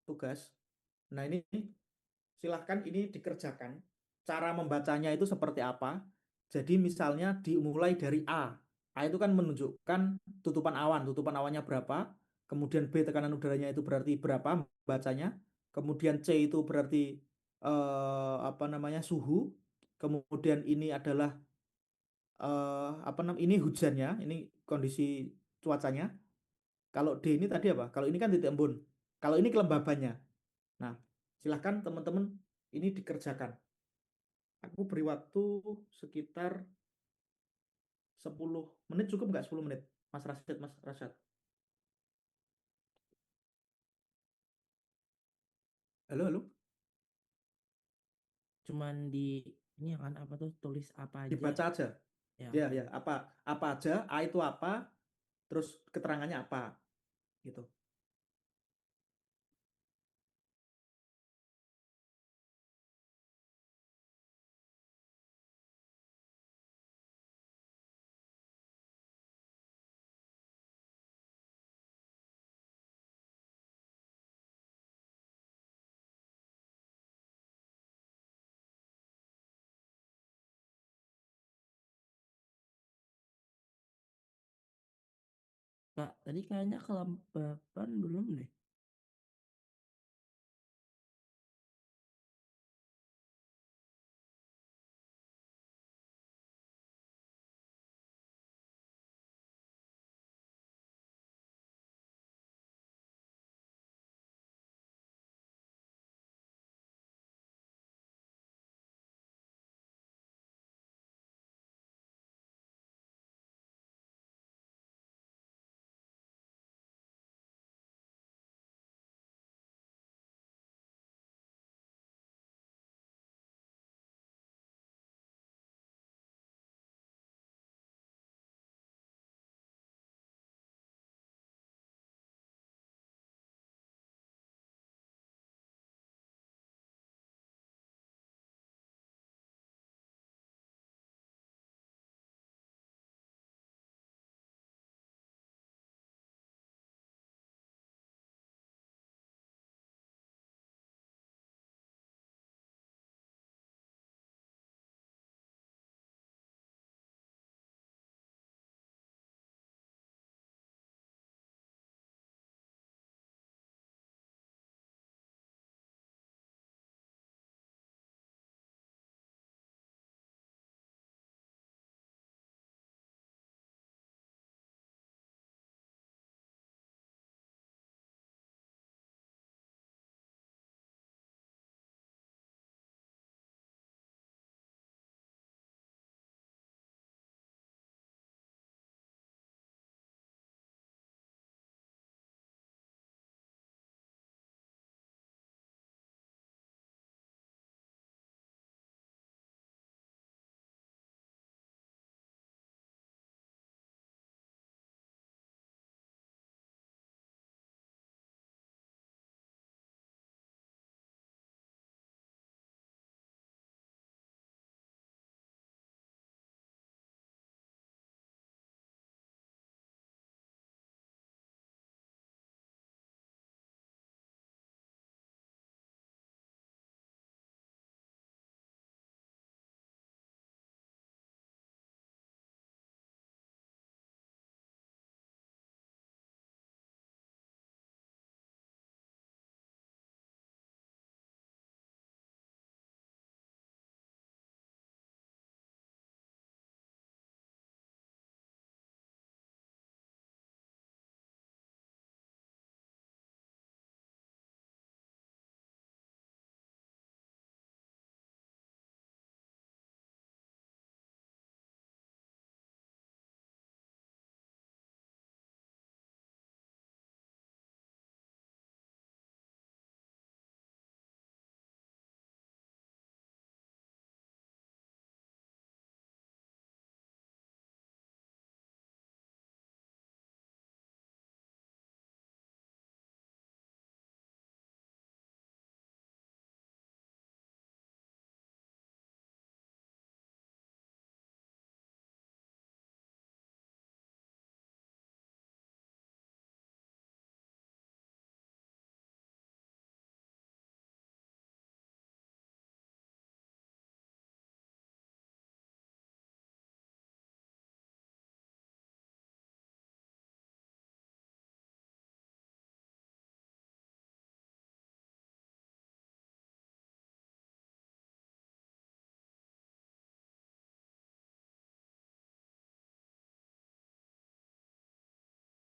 tugas. Nah, ini silahkan ini dikerjakan. Cara membacanya itu seperti apa? Jadi misalnya dimulai dari A. A itu kan menunjukkan tutupan awan. Tutupan awannya berapa. Kemudian B tekanan udaranya itu berarti berapa bacanya. Kemudian C itu berarti apa namanya suhu. Kemudian ini adalah apa namanya ini hujannya, ini kondisi cuacanya. Kalau D ini tadi apa? Kalau ini kan titik embun. Kalau ini kelembabannya. Nah, silahkan teman-teman ini dikerjakan. Aku beri waktu sekitar 10 menit, cukup nggak 10 menit? Mas Rasyid, Mas Rasyad. Halo, halo. Cuman di ini ya kan apa tuh tulis apa aja Dibaca aja. ya. Ya, ya. Apa aja? A itu apa? Terus keterangannya apa? Gitu. Kak, tadi kayaknya kelembapan belum deh.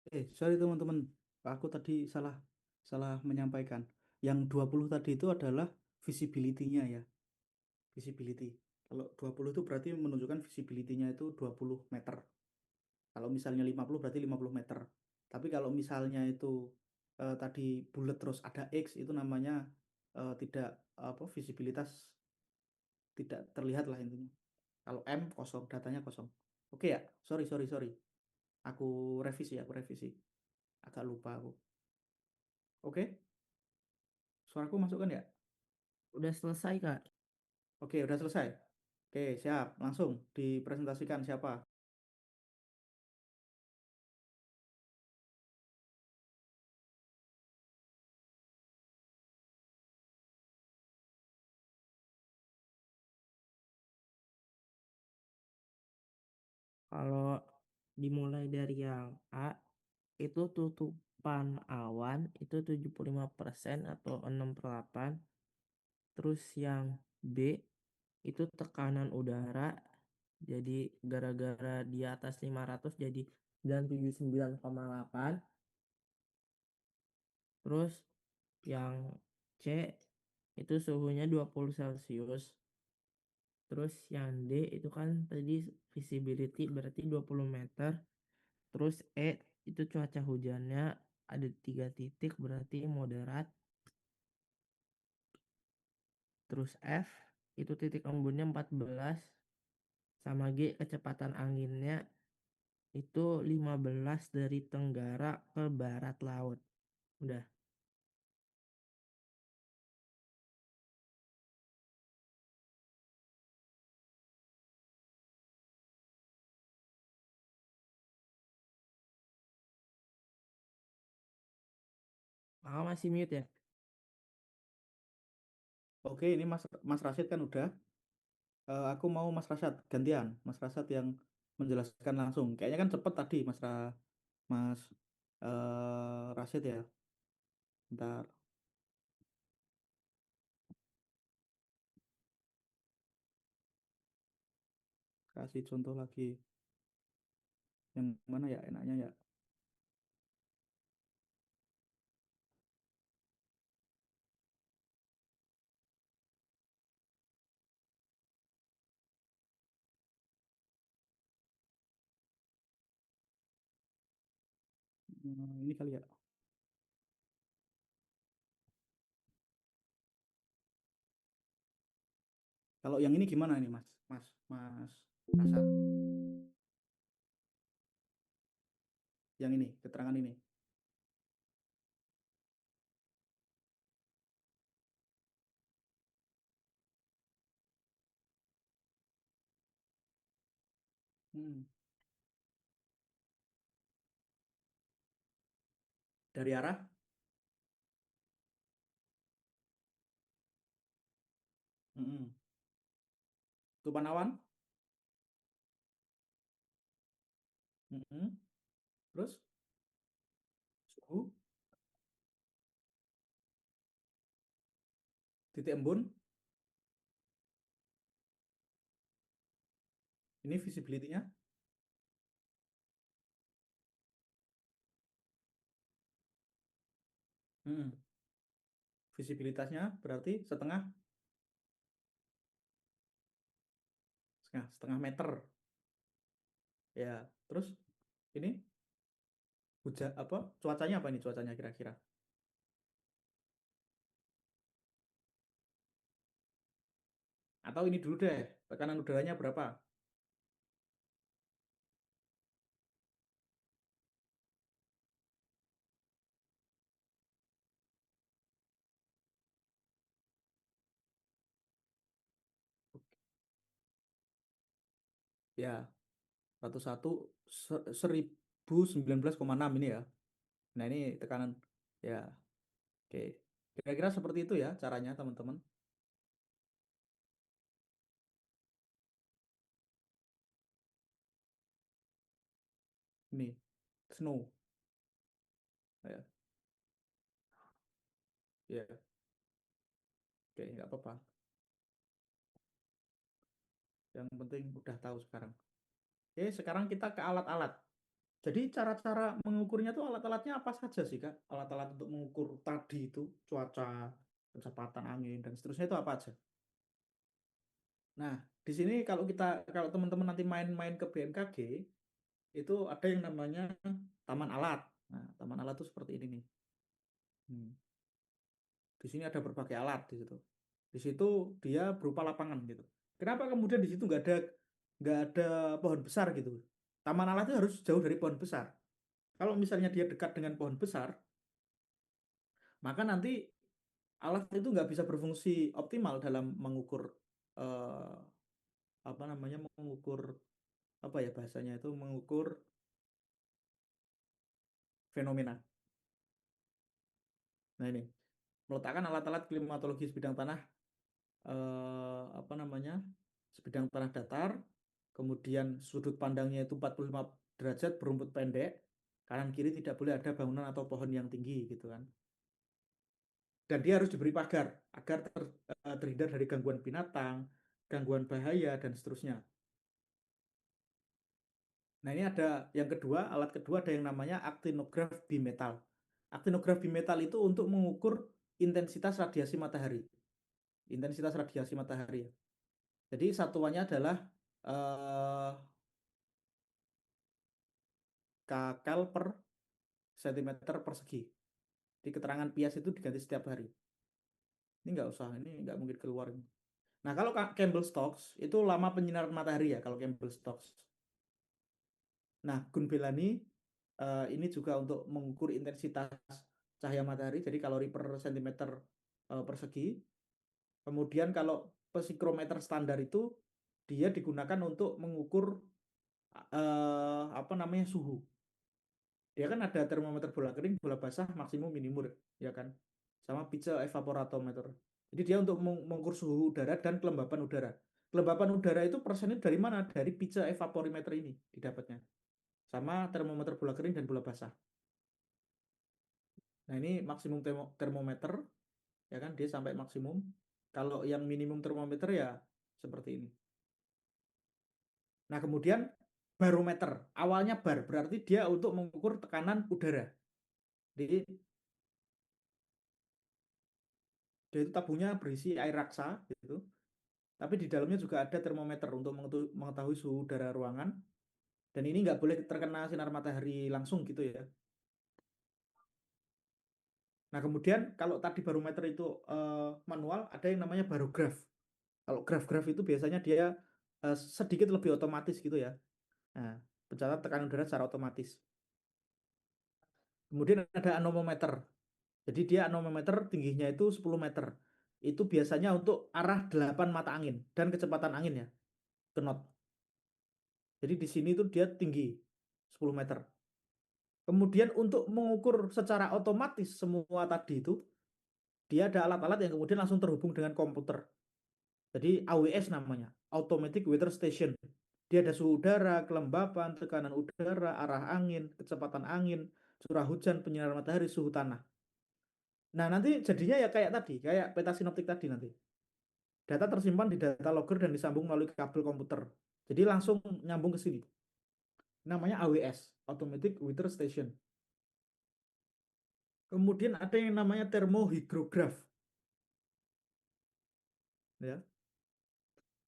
Sorry teman-teman, aku tadi salah salah menyampaikan. Yang 20 tadi itu adalah visibility-nya ya, visibility. Kalau 20 itu berarti menunjukkan visibility-nya itu 20 meter. Kalau misalnya 50 berarti 50 meter. Tapi kalau misalnya itu tadi bulat terus ada X itu namanya tidak apa visibilitas tidak terlihat lah intinya. Kalau M kosong, datanya kosong. Oke ya, sorry sorry sorry. Aku revisi. Agak lupa aku. Oke, suaraku masuk kan ya? Udah selesai, Kak. Oke, udah selesai. Oke, siap. Langsung dipresentasikan siapa? Kalau dimulai dari yang A, itu tutupan awan itu 75% atau 6/8. Terus yang B, itu tekanan udara. Jadi gara-gara di atas 500 jadi 979,8. Terus yang C, itu suhunya 20 Celcius. Terus yang D itu kan tadi visibility berarti 20 meter. Terus E itu cuaca hujannya ada 3 titik berarti moderat. Terus F itu titik embunnya 14. Sama G kecepatan anginnya itu 15 dari tenggara ke barat laut. Udah. Kakak masih mute ya? Oke, ini Mas Mas Rasid kan udah. Aku mau Mas Rasyad gantian. Mas Rasyad yang menjelaskan langsung. Kayaknya kan cepet tadi Mas Rasid ya. Bentar, kasih contoh lagi. Yang mana ya enaknya ya? Ini kali ya. Kalau yang ini gimana ini Mas? Mas Rasyad. Yang ini, keterangan ini. Hmm. Dari arah mm-mm. Tupan awan. Mm-mm. Terus suhu, titik embun. Ini visibility-nya. Mm-mm. Visibilitasnya berarti setengah meter. Ya, terus ini hujan apa? Cuacanya apa ini cuacanya kira-kira? Atau ini dulu deh, tekanan udaranya berapa? Ya, 101 1019,6 ini ya. Nah, ini tekanan ya. Oke. Kira-kira seperti itu ya caranya, teman-teman. Ini snow. Ya, ya. Oke, nggak apa-apa. Yang penting udah tahu sekarang. Oke, sekarang kita ke alat-alat. Jadi cara-cara mengukurnya tuh alat-alatnya apa saja sih Kak? Alat-alat untuk mengukur tadi itu cuaca, kecepatan angin dan seterusnya itu apa aja? Nah, di sini kalau teman-teman nanti main-main ke BMKG itu ada yang namanya taman alat. Nah, taman alat itu seperti ini nih. Hmm. Di sini ada berbagai alat di situ. Di situ dia berupa lapangan gitu. Kenapa kemudian di situ nggak ada pohon besar gitu? Taman alat itu harus jauh dari pohon besar. Kalau misalnya dia dekat dengan pohon besar, maka nanti alat itu nggak bisa berfungsi optimal dalam mengukur eh, apa namanya mengukur apa ya bahasanya itu mengukur fenomena. Nah ini meletakkan alat-alat klimatologis bidang tanah apa namanya sebidang tanah datar, kemudian sudut pandangnya itu 45 derajat berumput pendek, kanan kiri tidak boleh ada bangunan atau pohon yang tinggi gitu kan. Dan dia harus diberi pagar agar terhindar dari gangguan binatang, gangguan bahaya dan seterusnya. Nah, ini ada yang kedua, alat kedua ada yang namanya aktinograf bimetal. Aktinograf bimetal itu untuk mengukur intensitas radiasi matahari. Intensitas radiasi matahari. Jadi satuannya adalah eh, kcal per sentimeter persegi. Di keterangan pias itu diganti setiap hari. Ini nggak usah, ini nggak mungkin keluar. Nah, kalau Campbell Stokes itu lama penyinaran matahari ya, kalau Campbell Stokes. Nah, Gunbelani ini juga untuk mengukur intensitas cahaya matahari, jadi kalori per sentimeter persegi. Kemudian kalau psikrometer standar itu dia digunakan untuk mengukur apa namanya suhu. Dia kan ada termometer bola kering, bola basah, maksimum minimum, ya kan? Sama pitch evaporatometer. Jadi dia untuk mengukur suhu udara dan kelembapan udara. Kelembapan udara itu persennya dari mana? Dari pitch evaporimeter ini didapatnya. Sama termometer bola kering dan bola basah. Nah, ini maksimum termometer, ya kan? Dia sampai maksimum. Kalau yang minimum termometer ya seperti ini. Nah, kemudian barometer. Awalnya bar, berarti dia untuk mengukur tekanan udara. Jadi dia itu tabungnya berisi air raksa gitu. Tapi di dalamnya juga ada termometer untuk mengetahui suhu udara ruangan. Dan ini nggak boleh terkena sinar matahari langsung gitu ya. Nah, kemudian kalau tadi barometer itu manual, ada yang namanya barograf. Kalau graf-graf itu biasanya dia sedikit lebih otomatis gitu ya. Nah, pencatat tekanan udara secara otomatis. Kemudian ada anemometer. Jadi dia anemometer tingginya itu 10 meter. Itu biasanya untuk arah 8 mata angin dan kecepatan angin ya, ke knot. Jadi di sini tuh dia tinggi 10 meter. Kemudian untuk mengukur secara otomatis semua tadi itu, dia ada alat-alat yang kemudian langsung terhubung dengan komputer. Jadi AWS namanya, Automatic Weather Station. Dia ada suhu udara, kelembapan, tekanan udara, arah angin, kecepatan angin, curah hujan, penyinaran matahari, suhu tanah. Nah, nanti jadinya ya kayak tadi, kayak peta sinoptik tadi nanti. Data tersimpan di data logger dan disambung melalui kabel komputer. Jadi langsung nyambung ke sini. Namanya AWS, Automatic Weather Station. Kemudian ada yang namanya termohigrograf. Ya.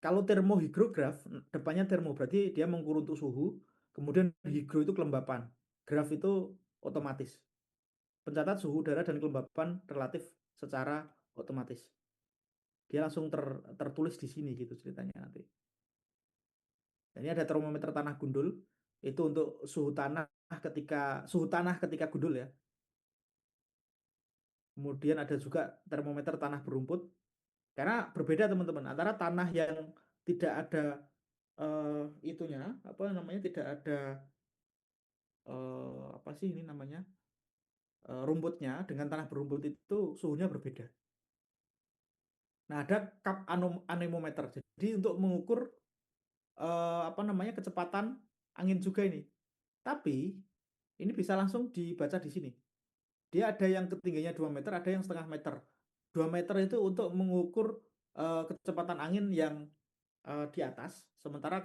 Kalau termohigrograf, depannya termo berarti dia mengukur untuk suhu, kemudian higro itu kelembapan, graf itu otomatis. Pencatat suhu udara dan kelembapan relatif secara otomatis. Dia langsung tertulis di sini gitu ceritanya nanti. Dan ini ada termometer tanah gundul, itu untuk ketika suhu tanah ketika gundul ya. Kemudian ada juga termometer tanah berumput, karena berbeda teman-teman antara tanah yang tidak ada eh, itunya apa namanya tidak ada apa sih ini namanya rumputnya dengan tanah berumput itu suhunya berbeda. Nah, ada cup anemometer. Jadi untuk mengukur apa namanya kecepatan angin juga ini. Tapi ini bisa langsung dibaca di sini. Dia ada yang ketinggiannya 2 meter, ada yang setengah meter. 2 meter itu untuk mengukur kecepatan angin yang di atas, sementara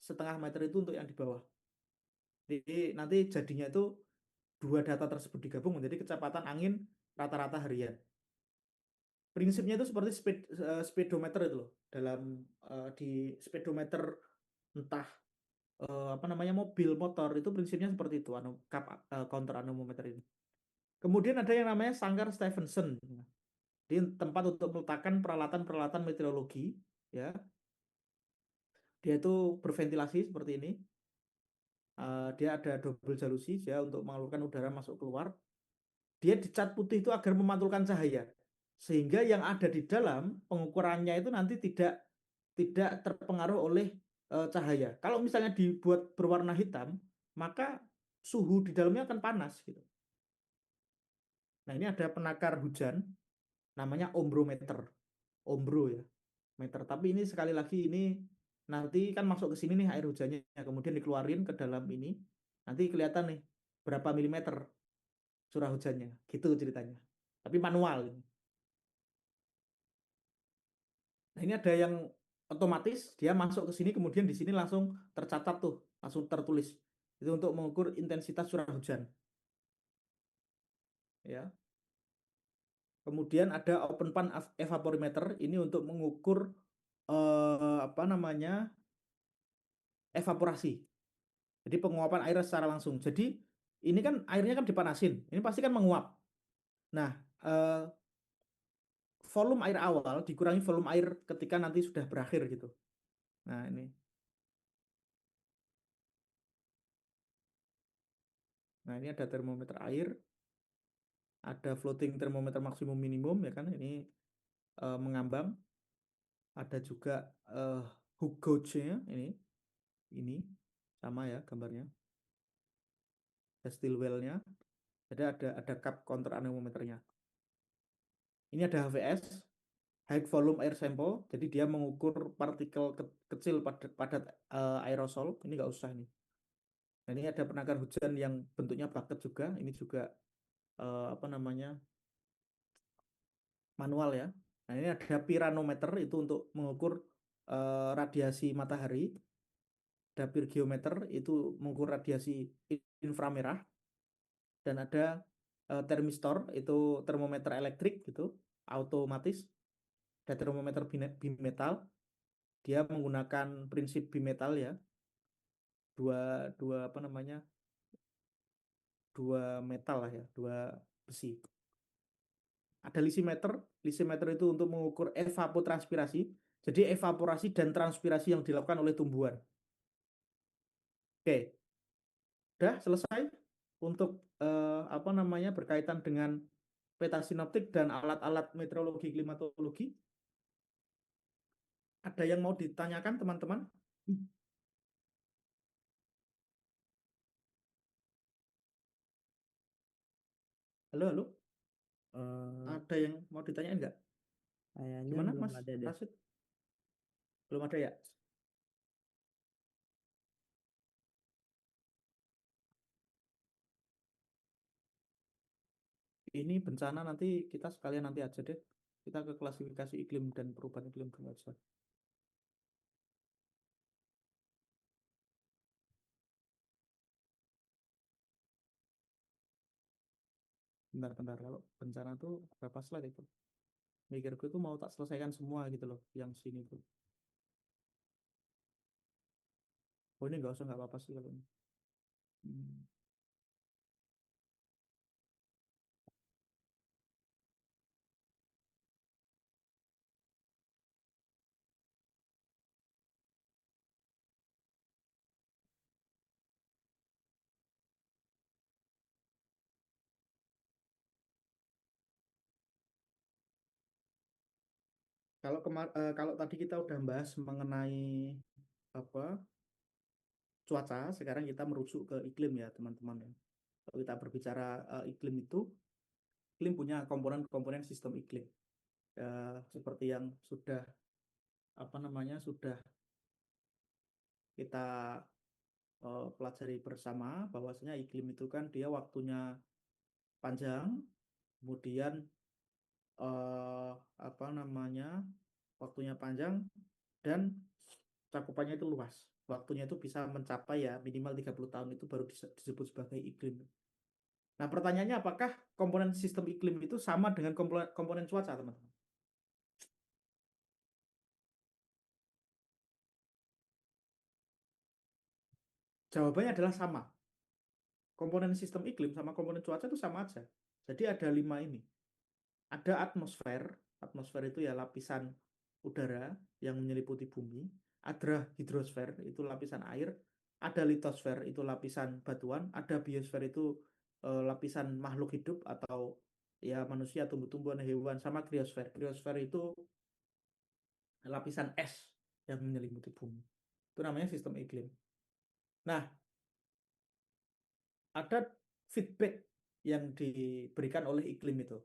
setengah meter itu untuk yang di bawah. Jadi nanti jadinya itu dua data tersebut digabung menjadi kecepatan angin rata-rata harian. Prinsipnya itu seperti speedometer itu loh. Dalam di speedometer entah apa namanya mobil motor itu prinsipnya seperti itu counter anemometer ini. Kemudian ada yang namanya sangkar Stephenson. Di tempat untuk meletakkan peralatan-peralatan meteorologi ya. Dia itu berventilasi seperti ini. Dia ada double jalusi ya untuk mengalurkan udara masuk keluar. Dia dicat putih itu agar memantulkan cahaya. Sehingga yang ada di dalam pengukurannya itu nanti tidak terpengaruh oleh cahaya. Kalau misalnya dibuat berwarna hitam, maka suhu di dalamnya akan panas gitu. Nah, ini ada penakar hujan namanya ombrometer. Ombro ya, meter. Tapi ini sekali lagi ini nanti kan masuk ke sini nih air hujannya, kemudian dikeluarin ke dalam ini. Nanti kelihatan nih berapa milimeter curah hujannya. Gitu ceritanya. Tapi manual ini. Nah, ini ada yang otomatis dia masuk ke sini kemudian di sini langsung tercatat tuh, langsung tertulis. Itu untuk mengukur intensitas curah hujan, ya. Kemudian ada open pan evaporimeter ini untuk mengukur apa namanya? Evaporasi. Jadi penguapan air secara langsung. Jadi ini kan airnya kan dipanasin, ini pasti kan menguap. Nah, volume air awal dikurangi volume air ketika nanti sudah berakhir gitu. Nah, ini. Nah, ini ada termometer air, ada floating termometer maksimum minimum ya kan, ini mengambang. Ada juga hook gauge-nya ini sama ya gambarnya. Ada steel well-nya. Jadi ada cup counter anemometernya. Ini ada HVS, high volume air sample. Jadi dia mengukur partikel kecil pada aerosol. Ini nggak usah ini. Nah, ini ada penakar hujan yang bentuknya bucket juga. Ini juga apa namanya manual ya. Nah, ini ada piranometer itu untuk mengukur radiasi matahari. Ada pirgeometer itu mengukur radiasi inframerah. Dan ada termistor itu termometer elektrik gitu, otomatis. Ada termometer bimetal. Dia menggunakan prinsip bimetal ya, dua dua apa namanya dua metal lah ya, dua besi. Ada lisimeter. Lisimeter itu untuk mengukur evapotranspirasi, jadi evaporasi dan transpirasi yang dilakukan oleh tumbuhan. Oke, udah selesai untuk apa namanya berkaitan dengan peta sinoptik dan alat-alat meteorologi klimatologi. Ada yang mau ditanyakan teman-teman? Halo, halo. Eh, Ada yang mau ditanyain nggak? kayaknya Gimana, belum Mas ada deh. Rasid? Belum ada ya? Ini bencana nanti kita sekalian nanti aja deh. Kita ke klasifikasi iklim dan perubahan iklim dulu aja. Bentar-bentar, kalau bencana tuh berapa slide itu? Mikirku itu mau tak selesaikan semua gitu loh, yang sini tuh. Oh, ini nggak usah, nggak apa-apa sih kalau ini. Hmm. Kalau tadi kita udah bahas mengenai apa cuaca, sekarang kita merujuk ke iklim ya teman-teman ya. Kalau kita berbicara iklim itu, iklim punya komponen-komponen sistem iklim. Seperti yang sudah apa namanya sudah kita pelajari bersama, bahwasanya iklim itu kan dia waktunya panjang, kemudian eh, apa namanya waktunya panjang dan cakupannya itu luas. Waktunya itu bisa mencapai ya minimal 30 tahun itu baru disebut sebagai iklim. Nah, pertanyaannya apakah komponen sistem iklim itu sama dengan komponen, komponen cuaca, teman-teman? Jawabannya adalah sama. Komponen sistem iklim sama komponen cuaca itu sama aja. Jadi ada 5 ini. Ada atmosfer. Atmosfer itu ya lapisan udara yang menyeliputi bumi. Ada hidrosfer, itu lapisan air. Ada litosfer, itu lapisan batuan. Ada biosfer, itu lapisan makhluk hidup atau ya manusia, tumbuh-tumbuhan, hewan. Sama kriosfer. Kriosfer itu lapisan es yang menyelimuti bumi. Itu namanya sistem iklim. Nah, ada feedback yang diberikan oleh iklim itu.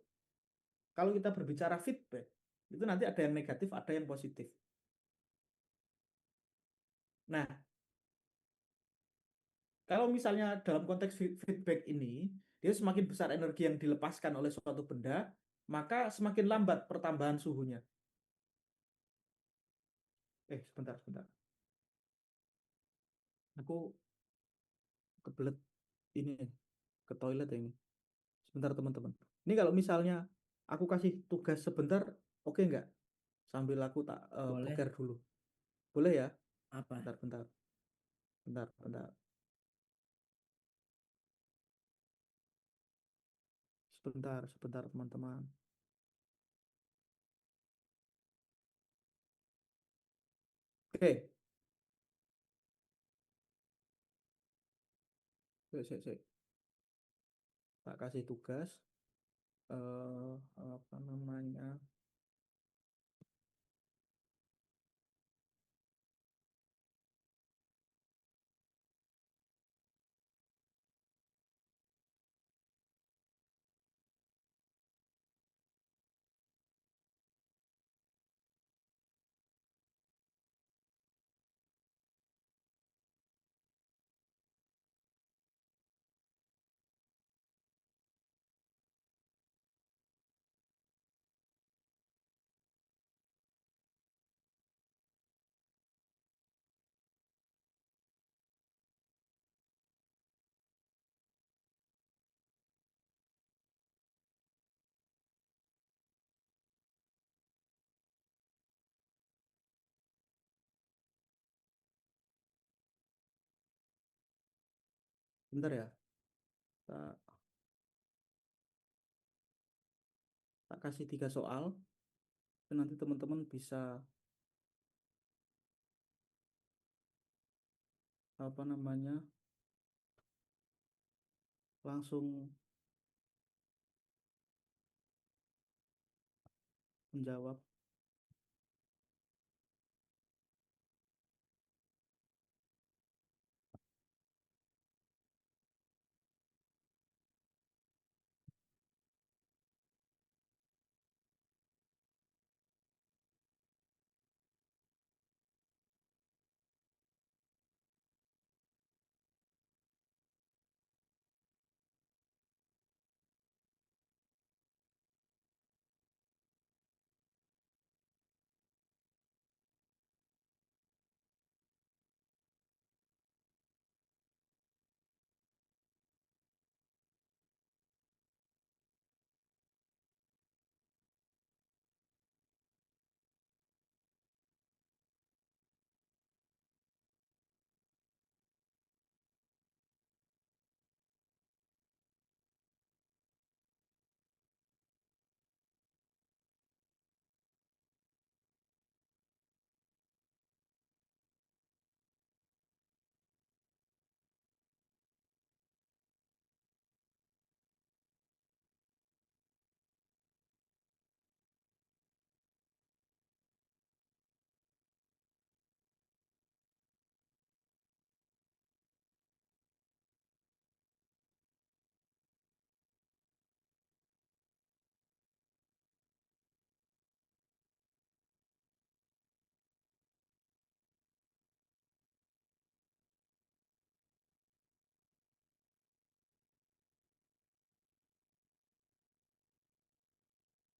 Kalau kita berbicara feedback, itu nanti ada yang negatif, ada yang positif. Nah, kalau misalnya dalam konteks feedback ini, dia semakin besar energi yang dilepaskan oleh suatu benda, maka semakin lambat pertambahan suhunya. Sebentar, sebentar. Aku kebelet ini ke toilet ya ini. Sebentar, teman-teman. Ini kalau misalnya aku kasih tugas sebentar, oke nggak? Sambil aku tak Boleh. boker dulu. Boleh ya? Apa? Bentar, bentar, bentar, bentar. Sebentar, sebentar, teman-teman. Oke, sik, sik, sik. Tak kasih tugas. Apa namanya? Bentar ya. Tak, tak kasih 3 soal. Nanti teman-teman bisa apa namanya? Langsung menjawab.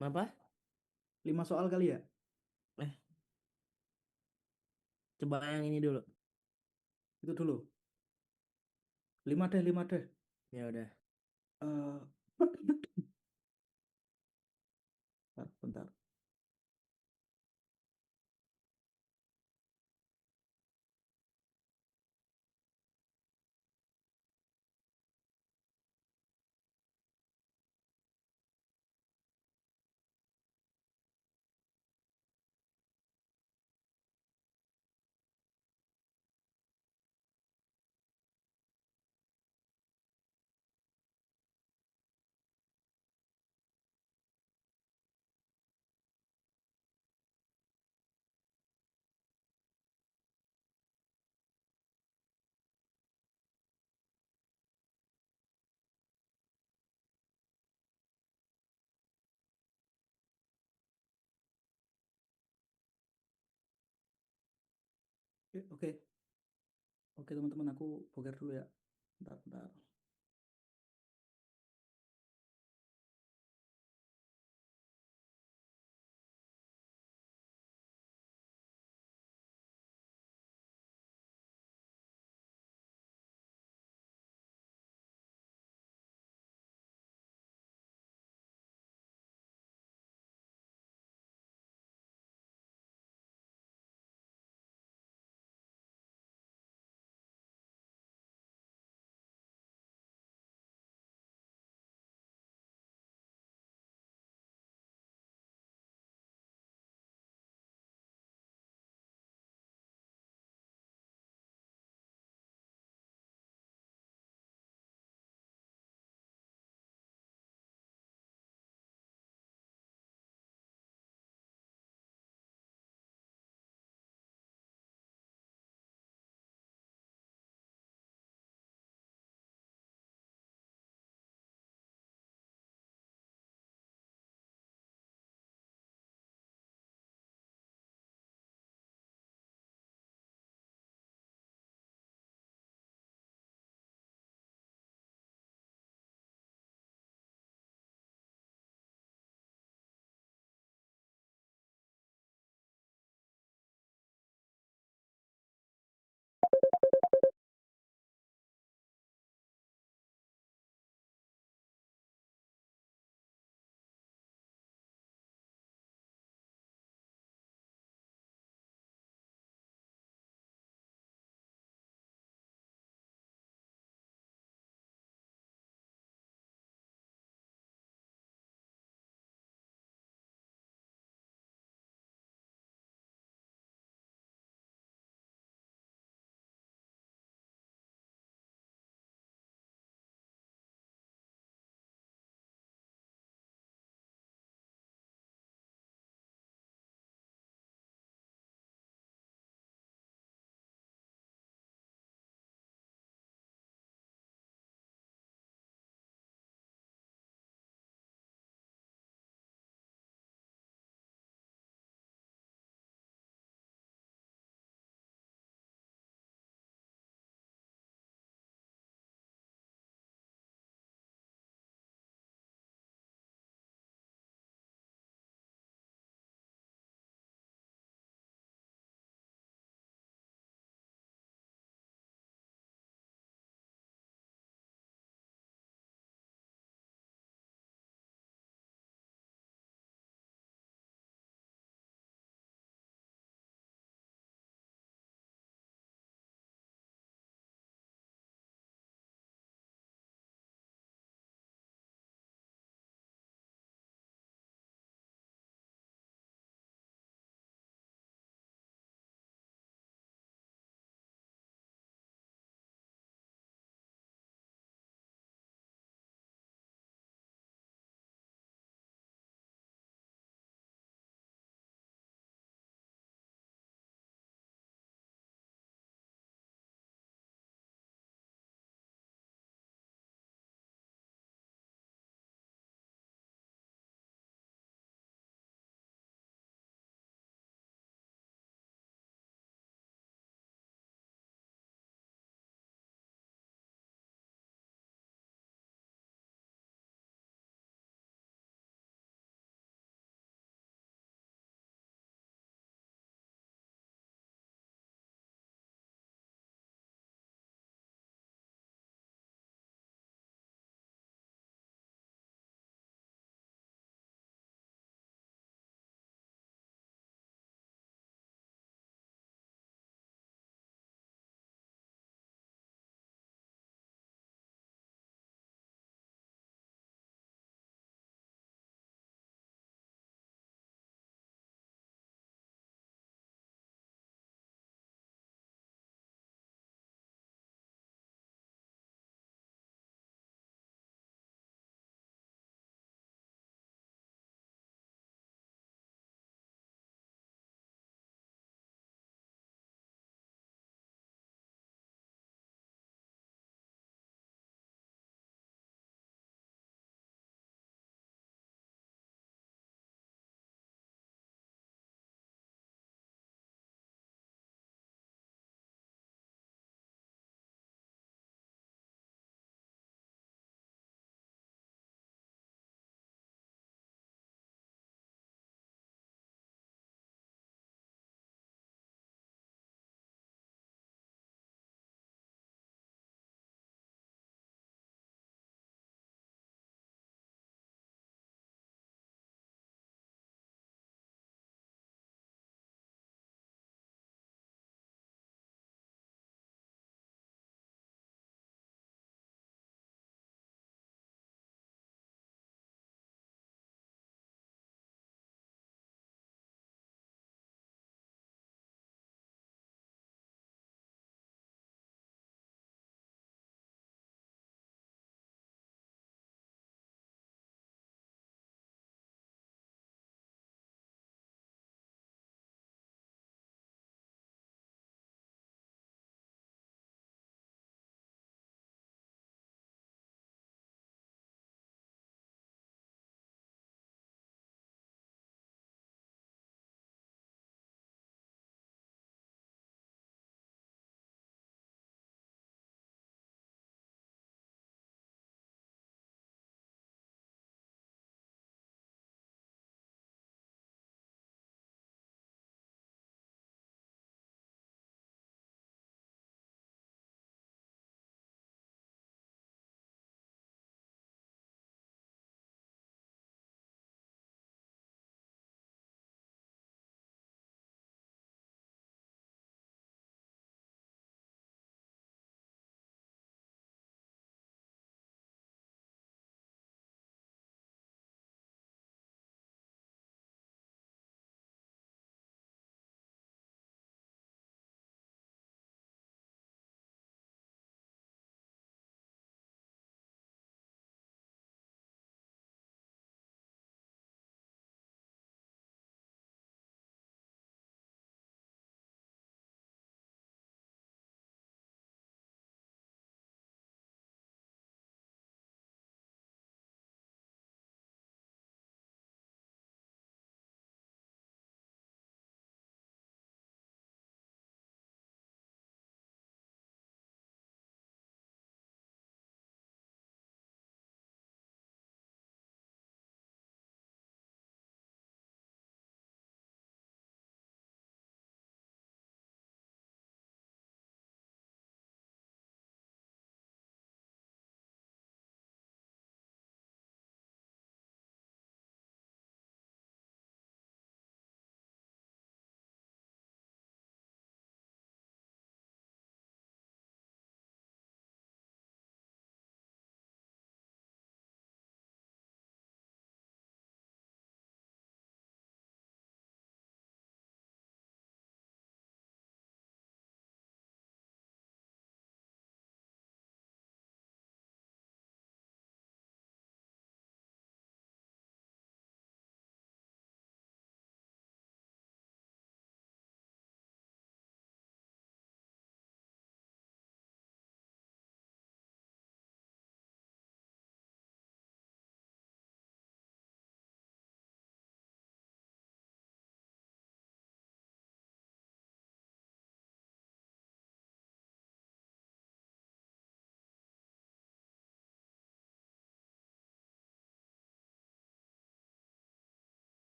Apa? 5 soal kali ya? Eh, coba yang ini dulu. Itu dulu. 5 deh, 5 deh. Ya udah. Eh, bentar, bentar. Oke, oke teman-teman, aku boker dulu ya. Bentar, bentar.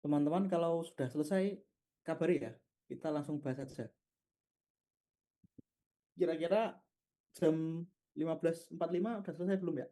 Teman-teman kalau sudah selesai, kabari ya. Kita langsung bahas aja. Kira-kira jam 15.45 udah selesai belum ya?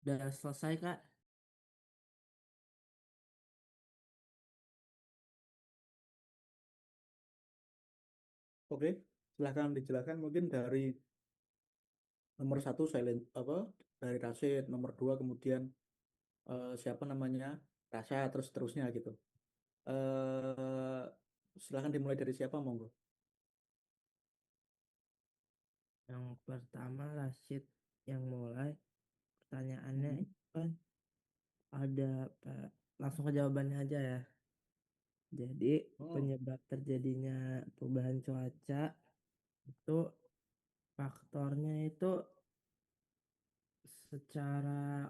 Udah selesai, Kak. Oke, silahkan dijelaskan mungkin dari nomor satu silent apa dari Rashid, nomor dua kemudian siapa namanya Rasya, terus terusnya gitu. Silahkan dimulai dari siapa, monggo. Yang pertama Rashid yang mulai. Pertanyaannya Mhm. itu kan ada langsung ke jawabannya aja ya. Jadi Oh, penyebab terjadinya perubahan cuaca itu faktornya itu secara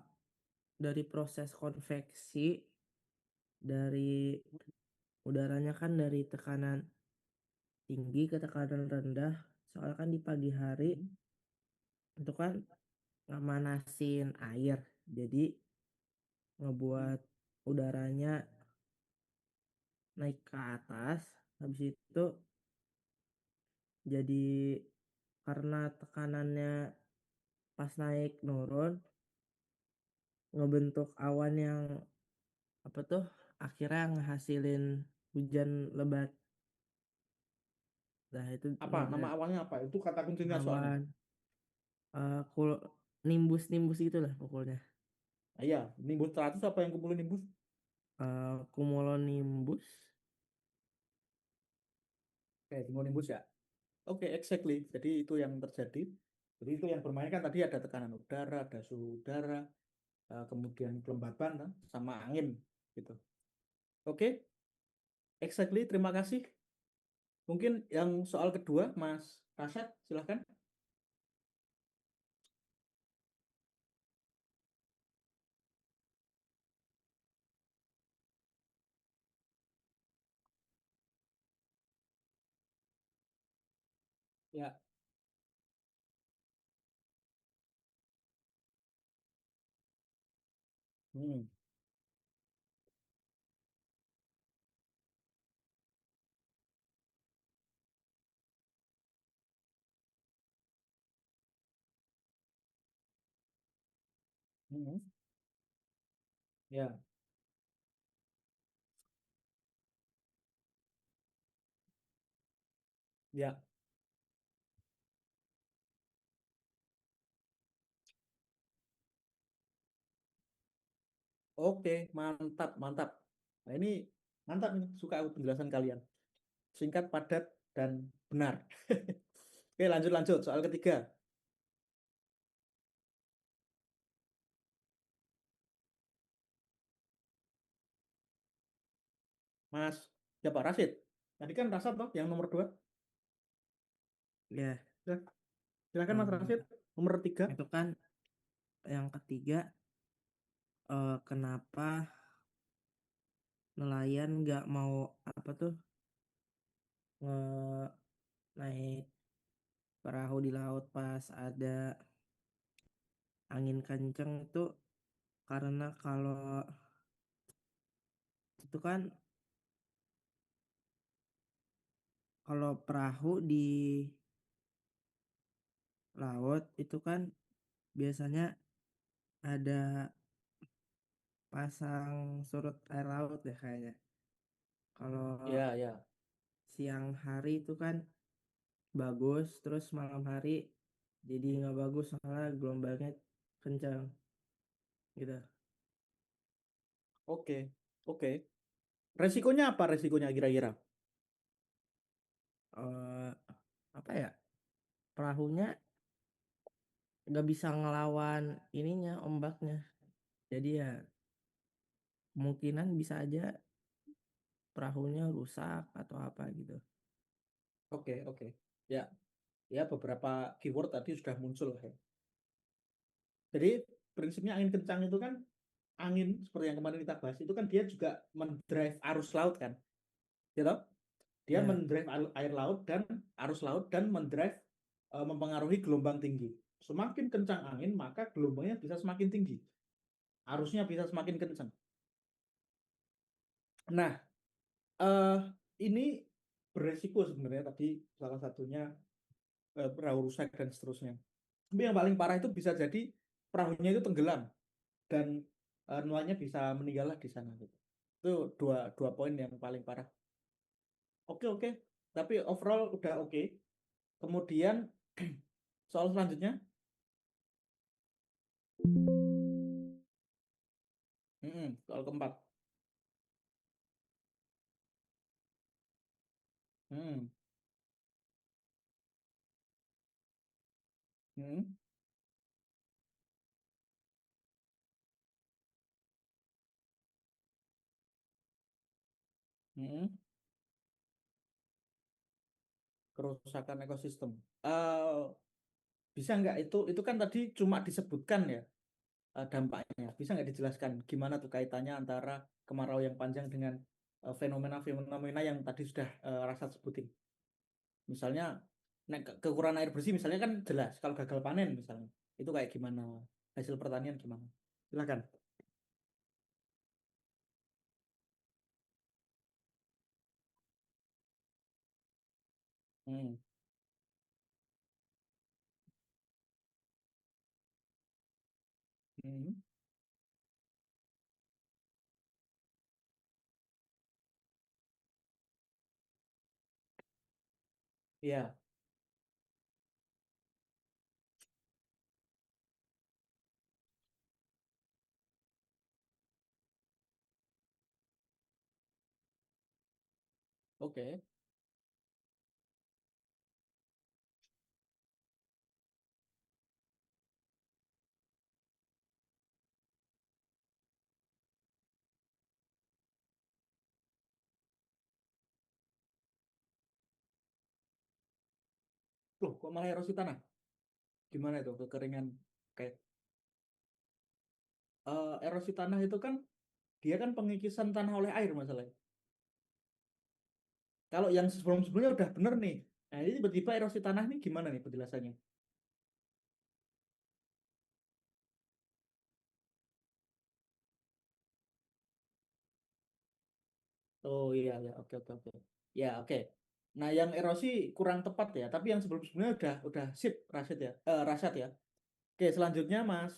dari proses konveksi dari udaranya kan dari tekanan tinggi ke tekanan rendah. Soalnya kan di pagi hari mhm. itu kan ngemanasin air. Jadi Mhm. ngebuat udaranya naik ke atas. Habis itu jadi karena tekanannya pas naik nurun ngebentuk awan yang apa tuh akhirnya ngehasilin hujan lebat. Nah itu Apa nama awalnya, apa itu kata kuncinya soalnya? awan nimbus-nimbus gitulah pokoknya. Ah, iya, nimbus 100 apa yang kumpulin nimbus? Cumulonimbus. Oke, cumulonimbus ya. Oke, exactly. Jadi itu yang terjadi. Jadi itu yang bermain kan tadi ada tekanan udara, ada suhu udara, kemudian kelembaban, sama angin gitu. Oke, exactly. Terima kasih. Mungkin yang soal kedua, Mas Rasyad, silahkan. Ya. Hmm. Hmm. Ya, ya. Oke, mantap, mantap. Nah, ini mantap nih, suka aku penjelasan kalian. Singkat, padat, dan benar. Oke, lanjut lanjut. Soal ketiga, Mas, ya Pak Rasid. Tadi kan Rasid toh, yang nomor dua. Ya, Ya, silakan Mas eh, Rasid, nomor tiga. itu kan yang ketiga, kenapa nelayan nggak mau apa tuh nge naik perahu di laut pas ada angin kenceng itu karena kalau itu kan kalau perahu di laut itu kan biasanya ada pasang surut air laut ya kayaknya. Kalau Ya, ya. siang hari itu kan bagus, terus malam hari jadi nggak bagus soalnya gelombangnya kencang gitu. Oke, oke. Resikonya apa resikonya kira-kira? eh Apa ya, perahunya nggak bisa ngelawan ininya ombaknya, jadi ya kemungkinan bisa aja perahunya rusak atau apa gitu. Oke, oke. Ya, ya beberapa keyword tadi sudah muncul ya. Jadi prinsipnya angin kencang itu kan angin seperti yang kemarin kita bahas itu kan dia juga mendrive arus laut kan, gitu? Dia Ya, mendrive air laut dan arus laut dan mendrive mempengaruhi gelombang tinggi. Semakin kencang angin maka gelombangnya bisa semakin tinggi, arusnya bisa semakin kencang. Nah, eh, ini beresiko sebenarnya tadi salah satunya perahu rusak dan seterusnya. Tapi yang paling parah itu bisa jadi perahunya itu tenggelam dan nelayannya bisa meninggal lah di sana gitu. Itu dua dua poin yang paling parah. Oke, oke. Tapi overall udah oke. Kemudian soal selanjutnya, soal keempat. Mm, mm, mm. Kerusakan ekosistem. Eh, bisa nggak itu kan tadi cuma disebutkan ya dampaknya. Bisa nggak dijelaskan gimana tuh kaitannya antara kemarau yang panjang dengan fenomena-fenomena yang tadi sudah Rasa sebutin. Misalnya kekurangan air bersih misalnya kan jelas kalau gagal panen misalnya. Itu kayak gimana? Hasil pertanian gimana? Silakan. Hmm. Hmm. Iya, oke. Loh, kok malah erosi tanah? Gimana itu kekeringan? Kayak erosi tanah itu kan dia kan pengikisan tanah oleh air masalahnya. Kalau yang sebelum-sebelumnya udah bener nih. Nah, ini tiba-tiba erosi tanah nih gimana nih penjelasannya? Oh iya ya, oke oke oke. Ya, oke. Nah, yang erosi kurang tepat ya, tapi yang sebelum-sebelumnya udah sip Rasid ya. Rasad ya. Oke, selanjutnya Mas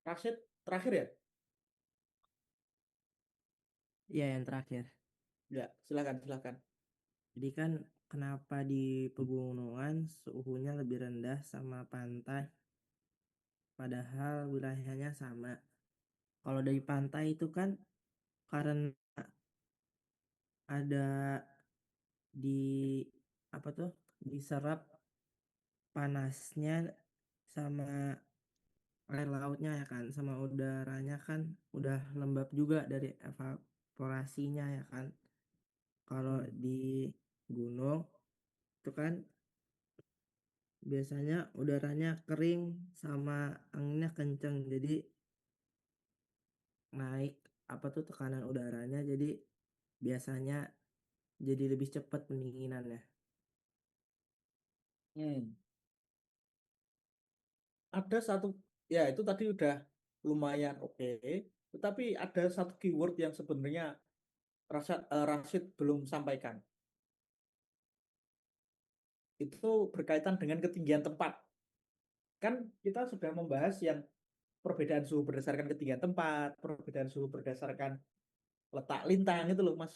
Rasid terakhir ya. iya yang terakhir. Ya, silakan silakan. Jadi kan kenapa di pegunungan suhunya lebih rendah sama pantai padahal wilayahnya sama. Kalau dari pantai itu kan karena ada di apa tuh diserap panasnya sama air lautnya ya kan, sama udaranya kan udah lembab juga dari evaporasinya ya kan. Kalau Hmm. di gunung itu kan biasanya udaranya kering sama anginnya kenceng, jadi naik apa tuh tekanan udaranya, jadi biasanya jadi lebih cepat pendinginannya. Hmm. Ada satu, ya itu tadi udah lumayan oke. Tetapi ada satu keyword yang sebenarnya Rashid belum sampaikan. Itu berkaitan dengan ketinggian tempat. Kan kita sudah membahas yang perbedaan suhu berdasarkan ketinggian tempat, perbedaan suhu berdasarkan letak lintang itu loh Mas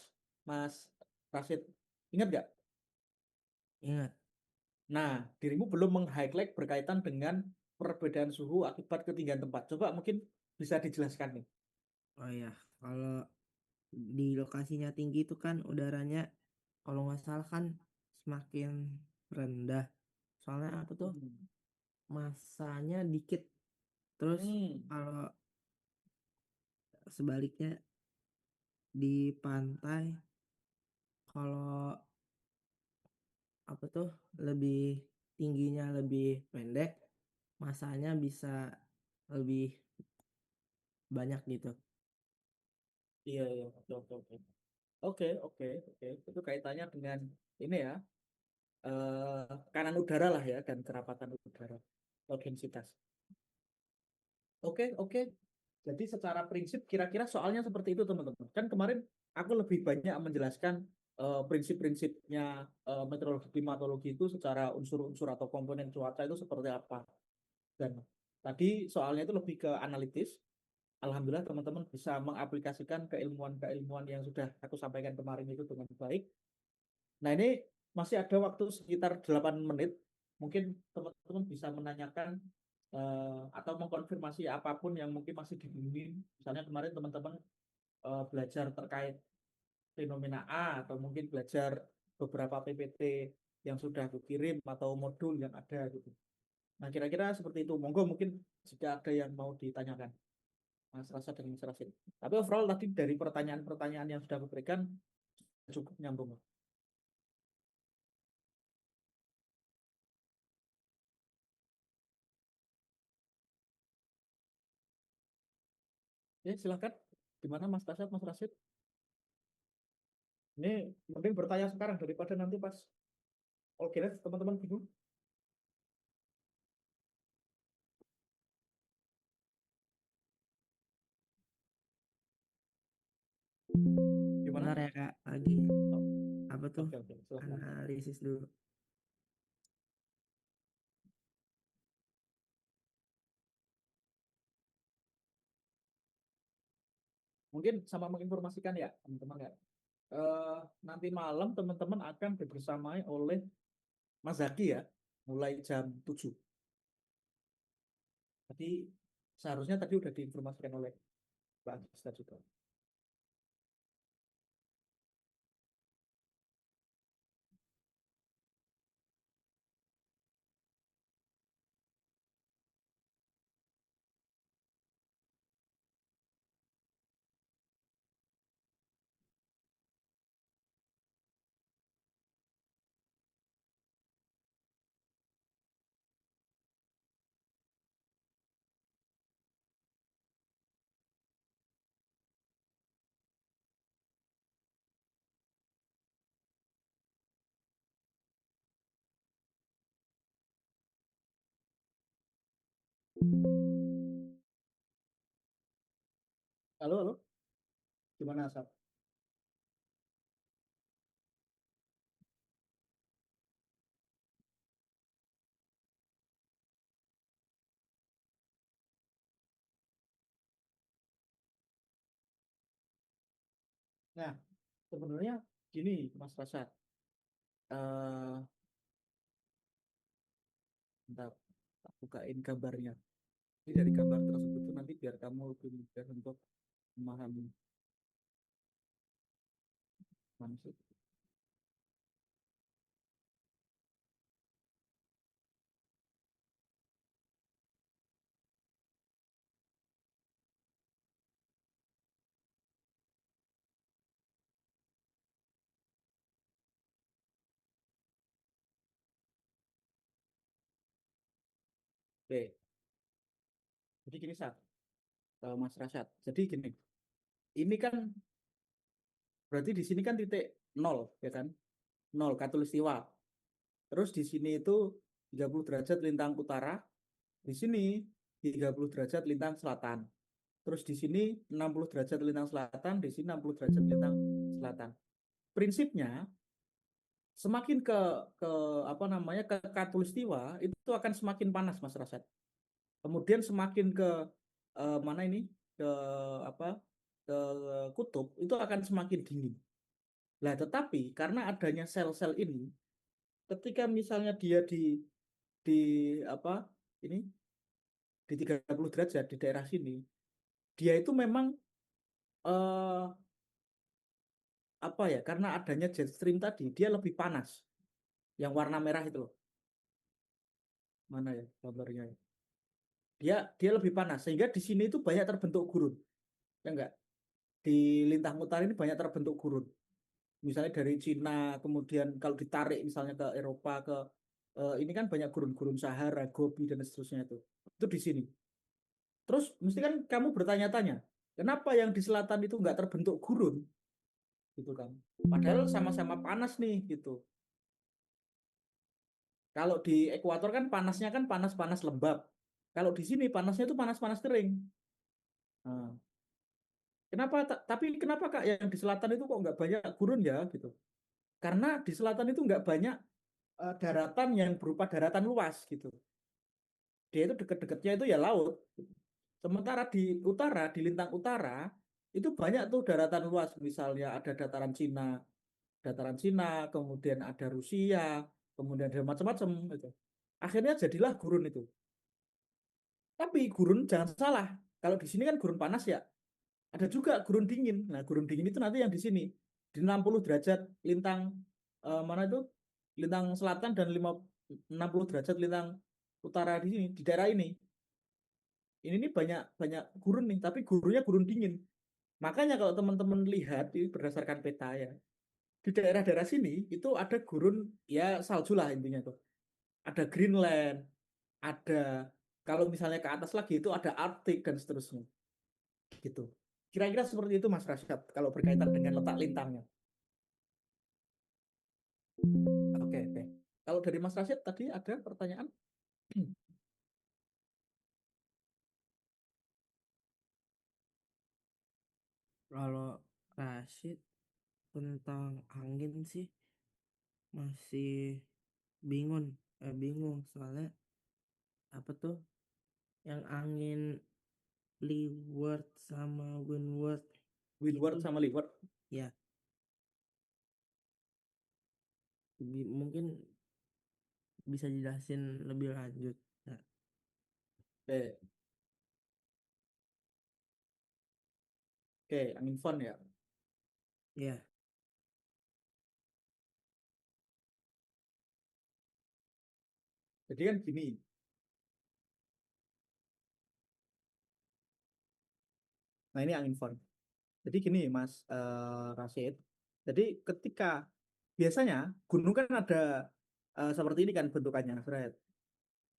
Mas Rashid. Ingat nggak? Ingat. Nah, dirimu belum meng-highlight berkaitan dengan perbedaan suhu akibat ketinggian tempat. Coba mungkin bisa dijelaskan nih. Oh ya, kalau di lokasinya tinggi itu kan udaranya kalau nggak salah kan semakin rendah. Soalnya apa tuh Hmm. masanya dikit. Terus Hmm. kalau sebaliknya di pantai, kalau apa tuh lebih tingginya lebih pendek, masanya bisa lebih banyak gitu. Iya, iya, oke, oke, oke. Oke, oke, oke. Itu kaitannya dengan ini ya, tekanan udara lah ya, dan kerapatan udara, atau densitas. Oke, oke. Jadi secara prinsip kira-kira soalnya seperti itu teman-teman. Kan kemarin aku lebih banyak menjelaskan prinsip-prinsipnya meteorologi klimatologi itu secara unsur-unsur atau komponen cuaca itu seperti apa. Dan tadi soalnya itu lebih ke analitis. Alhamdulillah teman-teman bisa mengaplikasikan keilmuan-keilmuan yang sudah aku sampaikan kemarin itu dengan baik. Nah ini masih ada waktu sekitar 8 menit. Mungkin teman-teman bisa menanyakan atau mengkonfirmasi apapun yang mungkin masih dibingungin. Misalnya kemarin teman-teman belajar terkait fenomena A atau mungkin belajar beberapa PPT yang sudah aku kirim atau modul yang ada gitu. Nah kira-kira seperti itu. Monggo mungkin jika ada yang mau ditanyakan Mas Rasa dan Mas Rasid. Tapi overall tadi dari pertanyaan-pertanyaan yang sudah aku berikan cukup nyambung. Ya silahkan. Gimana Mas Tasat, Mas Rasid? Ini mending bertanya sekarang daripada nanti pas oke teman-teman bingung. Bentar Gimana? ya Kak, lagi Oh, apa tuh oke, oke, silahkan. analisis dulu. Mungkin sama menginformasikan ya teman-teman ya. Eh, Nanti malam teman-teman akan dibersamai oleh Mas Zaki ya, mulai jam 7. Tadi seharusnya tadi udah diinformasikan oleh Mbak Agista juga. Halo, halo, gimana Asap? Nah, sebenarnya gini Mas Rasad, eh bentar, tak bukain gambarnya. Jadi dari gambar tersebut tuh nanti biar kamu lebih mudah untuk memahami maksud. Oke, jadi gini Sat, Mas Rasyad. Jadi gini, ini kan berarti di sini kan titik nol, ya kan? Nol Katulistiwa. Terus di sini itu 30 derajat lintang utara, di sini 30 derajat lintang selatan. Terus di sini 60 derajat lintang selatan, di sini 60 derajat lintang selatan. Prinsipnya semakin ke apa namanya ke Katulistiwa itu akan semakin panas Mas Rasyad. Kemudian semakin ke mana ini ke apa ke kutub itu akan semakin dingin. Nah, tetapi karena adanya sel-sel ini, ketika misalnya dia di apa ini di 30 derajat di daerah sini, dia itu memang eh, apa ya? Karena adanya jet stream tadi, dia lebih panas. Yang warna merah itu loh. Mana ya gambarnya ya? Dia lebih panas sehingga di sini itu banyak terbentuk gurun. Ya enggak? Di lintang utara ini banyak terbentuk gurun. Misalnya dari Cina, kemudian kalau ditarik misalnya ke Eropa ke ini kan banyak gurun-gurun Sahara, Gobi dan seterusnya itu. Itu di sini. Terus mesti kan kamu bertanya-tanya, kenapa yang di selatan itu nggak terbentuk gurun, gitu kan? Padahal sama-sama panas nih, gitu. Kalau di ekuator kan panasnya kan panas-panas lembab. Kalau di sini panasnya itu panas-panas kering. Nah, kenapa? Tapi kenapa Kak yang di selatan itu kok nggak banyak gurun ya, gitu? Karena di selatan itu nggak banyak daratan yang berupa daratan luas, gitu. Dia itu deket-deketnya itu ya laut. Sementara di utara, di lintang utara, itu banyak tuh daratan luas. Misalnya ada dataran Cina, kemudian ada Rusia, kemudian ada macam-macam gitu. Akhirnya jadilah gurun itu. Tapi gurun jangan salah. Kalau di sini kan gurun panas ya. Ada juga gurun dingin. Nah, gurun dingin itu nanti yang di sini di 60 derajat lintang mana itu? Lintang selatan dan 60 derajat lintang utara di sini, di daerah ini. Ini nih banyak banyak gurun nih, tapi gurunnya gurun dingin. Makanya kalau teman-teman lihat ini berdasarkan peta ya, di daerah-daerah sini itu ada gurun ya salju lah intinya tuh. Ada Greenland, ada kalau misalnya ke atas lagi itu ada Arctic dan seterusnya gitu. Kira-kira seperti itu Mas Rasyad kalau berkaitan dengan letak lintangnya. Oke, oke. Kalau dari Mas Rasyad tadi ada pertanyaan? Kalau Rashid tentang angin sih masih bingung soalnya apa tuh yang angin leeward sama windward itu Windward sama Leeward. ya mungkin bisa jelasin lebih lanjut. Nah, Oke, oke, angin Von ya. ya, Jadi kan gini, nah ini angin Von. Jadi gini Mas Rashid. Jadi ketika biasanya gunung kan ada seperti ini kan bentukannya, Fred.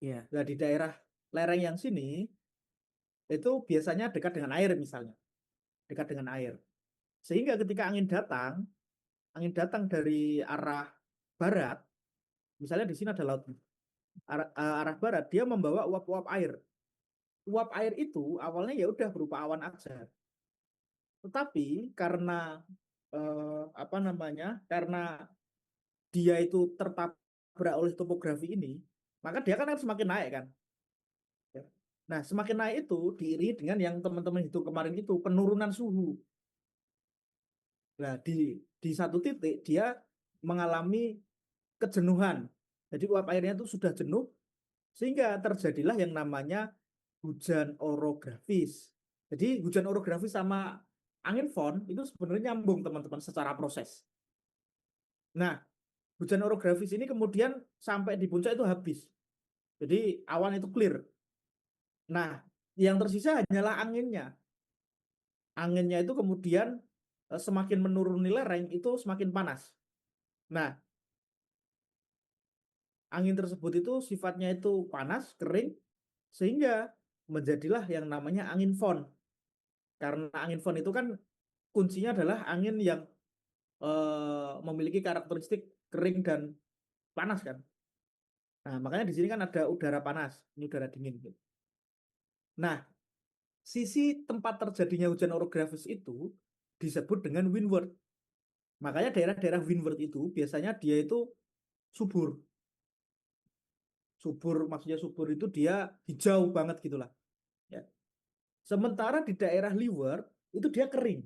ya, Nah di daerah lereng yang sini itu biasanya dekat dengan air misalnya, dekat dengan air. Sehingga ketika angin datang dari arah barat, misalnya di sini ada laut, arah barat, dia membawa uap-uap air. Uap air itu awalnya ya udah berupa awan aja. Tetapi karena apa namanya? Karena dia itu tertabrak oleh topografi ini, maka dia kan semakin naik kan. Ya. Nah, semakin naik itu diiringi dengan yang teman-teman hitung kemarin itu penurunan suhu. Nah, di satu titik dia mengalami kejenuhan. Jadi uap airnya itu sudah jenuh sehingga terjadilah yang namanya hujan orografis. Jadi hujan orografis sama angin fon itu sebenarnya nyambung teman-teman secara proses. Nah, hujan orografis ini kemudian sampai di puncak itu habis. Jadi awan itu clear. Nah, yang tersisa hanyalah anginnya. Anginnya itu kemudian semakin menuruni lereng itu semakin panas. Nah, angin tersebut itu sifatnya itu panas, kering, Sehingga menjadilah yang namanya angin fon. Karena angin fon itu kan kuncinya adalah angin yang memiliki karakteristik kering dan panas kan. Nah, makanya di sini kan ada udara panas, ini udara dingin gitu. Nah, sisi tempat terjadinya hujan orografis itu disebut dengan windward. Makanya daerah-daerah windward itu biasanya dia itu subur. Subur maksudnya subur itu dia hijau banget gitulah. Ya. Sementara di daerah leeward itu dia kering.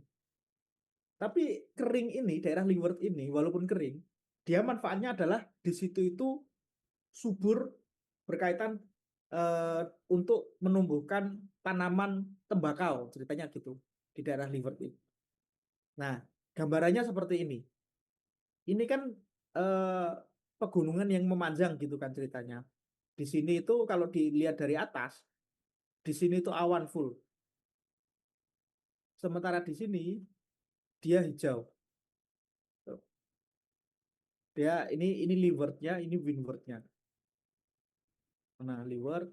Tapi kering ini, daerah leeward ini walaupun kering, dia manfaatnya adalah di situ itu subur berkaitan eh, untuk menumbuhkan tanaman tembakau ceritanya gitu di daerah leeward ini. Nah, gambarannya seperti ini. Ini kan eh, pegunungan yang memanjang gitu kan ceritanya. Di sini itu kalau dilihat dari atas, di sini itu awan full. Sementara di sini dia hijau. Dia ini leewardnya, ini windwardnya. Nah, leeward,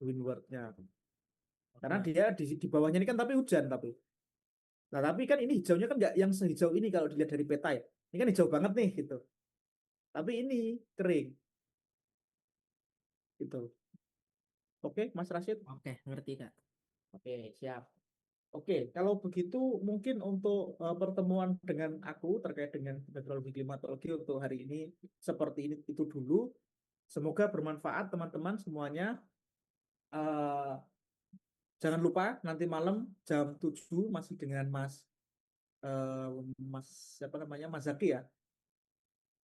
windwardnya. Karena Oke. dia di bawahnya ini kan tapi hujan tapi. Nah, tapi kan ini hijaunya kan nggak yang sehijau ini kalau dilihat dari peta ya. Ini kan hijau banget nih gitu. Tapi ini kering gitu. Oke, Mas Rashid. Oke, ngerti Kak. Oke, siap. Oke, kalau begitu mungkin untuk pertemuan dengan aku terkait dengan meteorologi klimatologi untuk hari ini seperti ini itu dulu. Semoga bermanfaat teman-teman semuanya. Eh, jangan lupa nanti malam jam 7 masih dengan Mas eh, Mas siapa namanya Mas Zaki ya.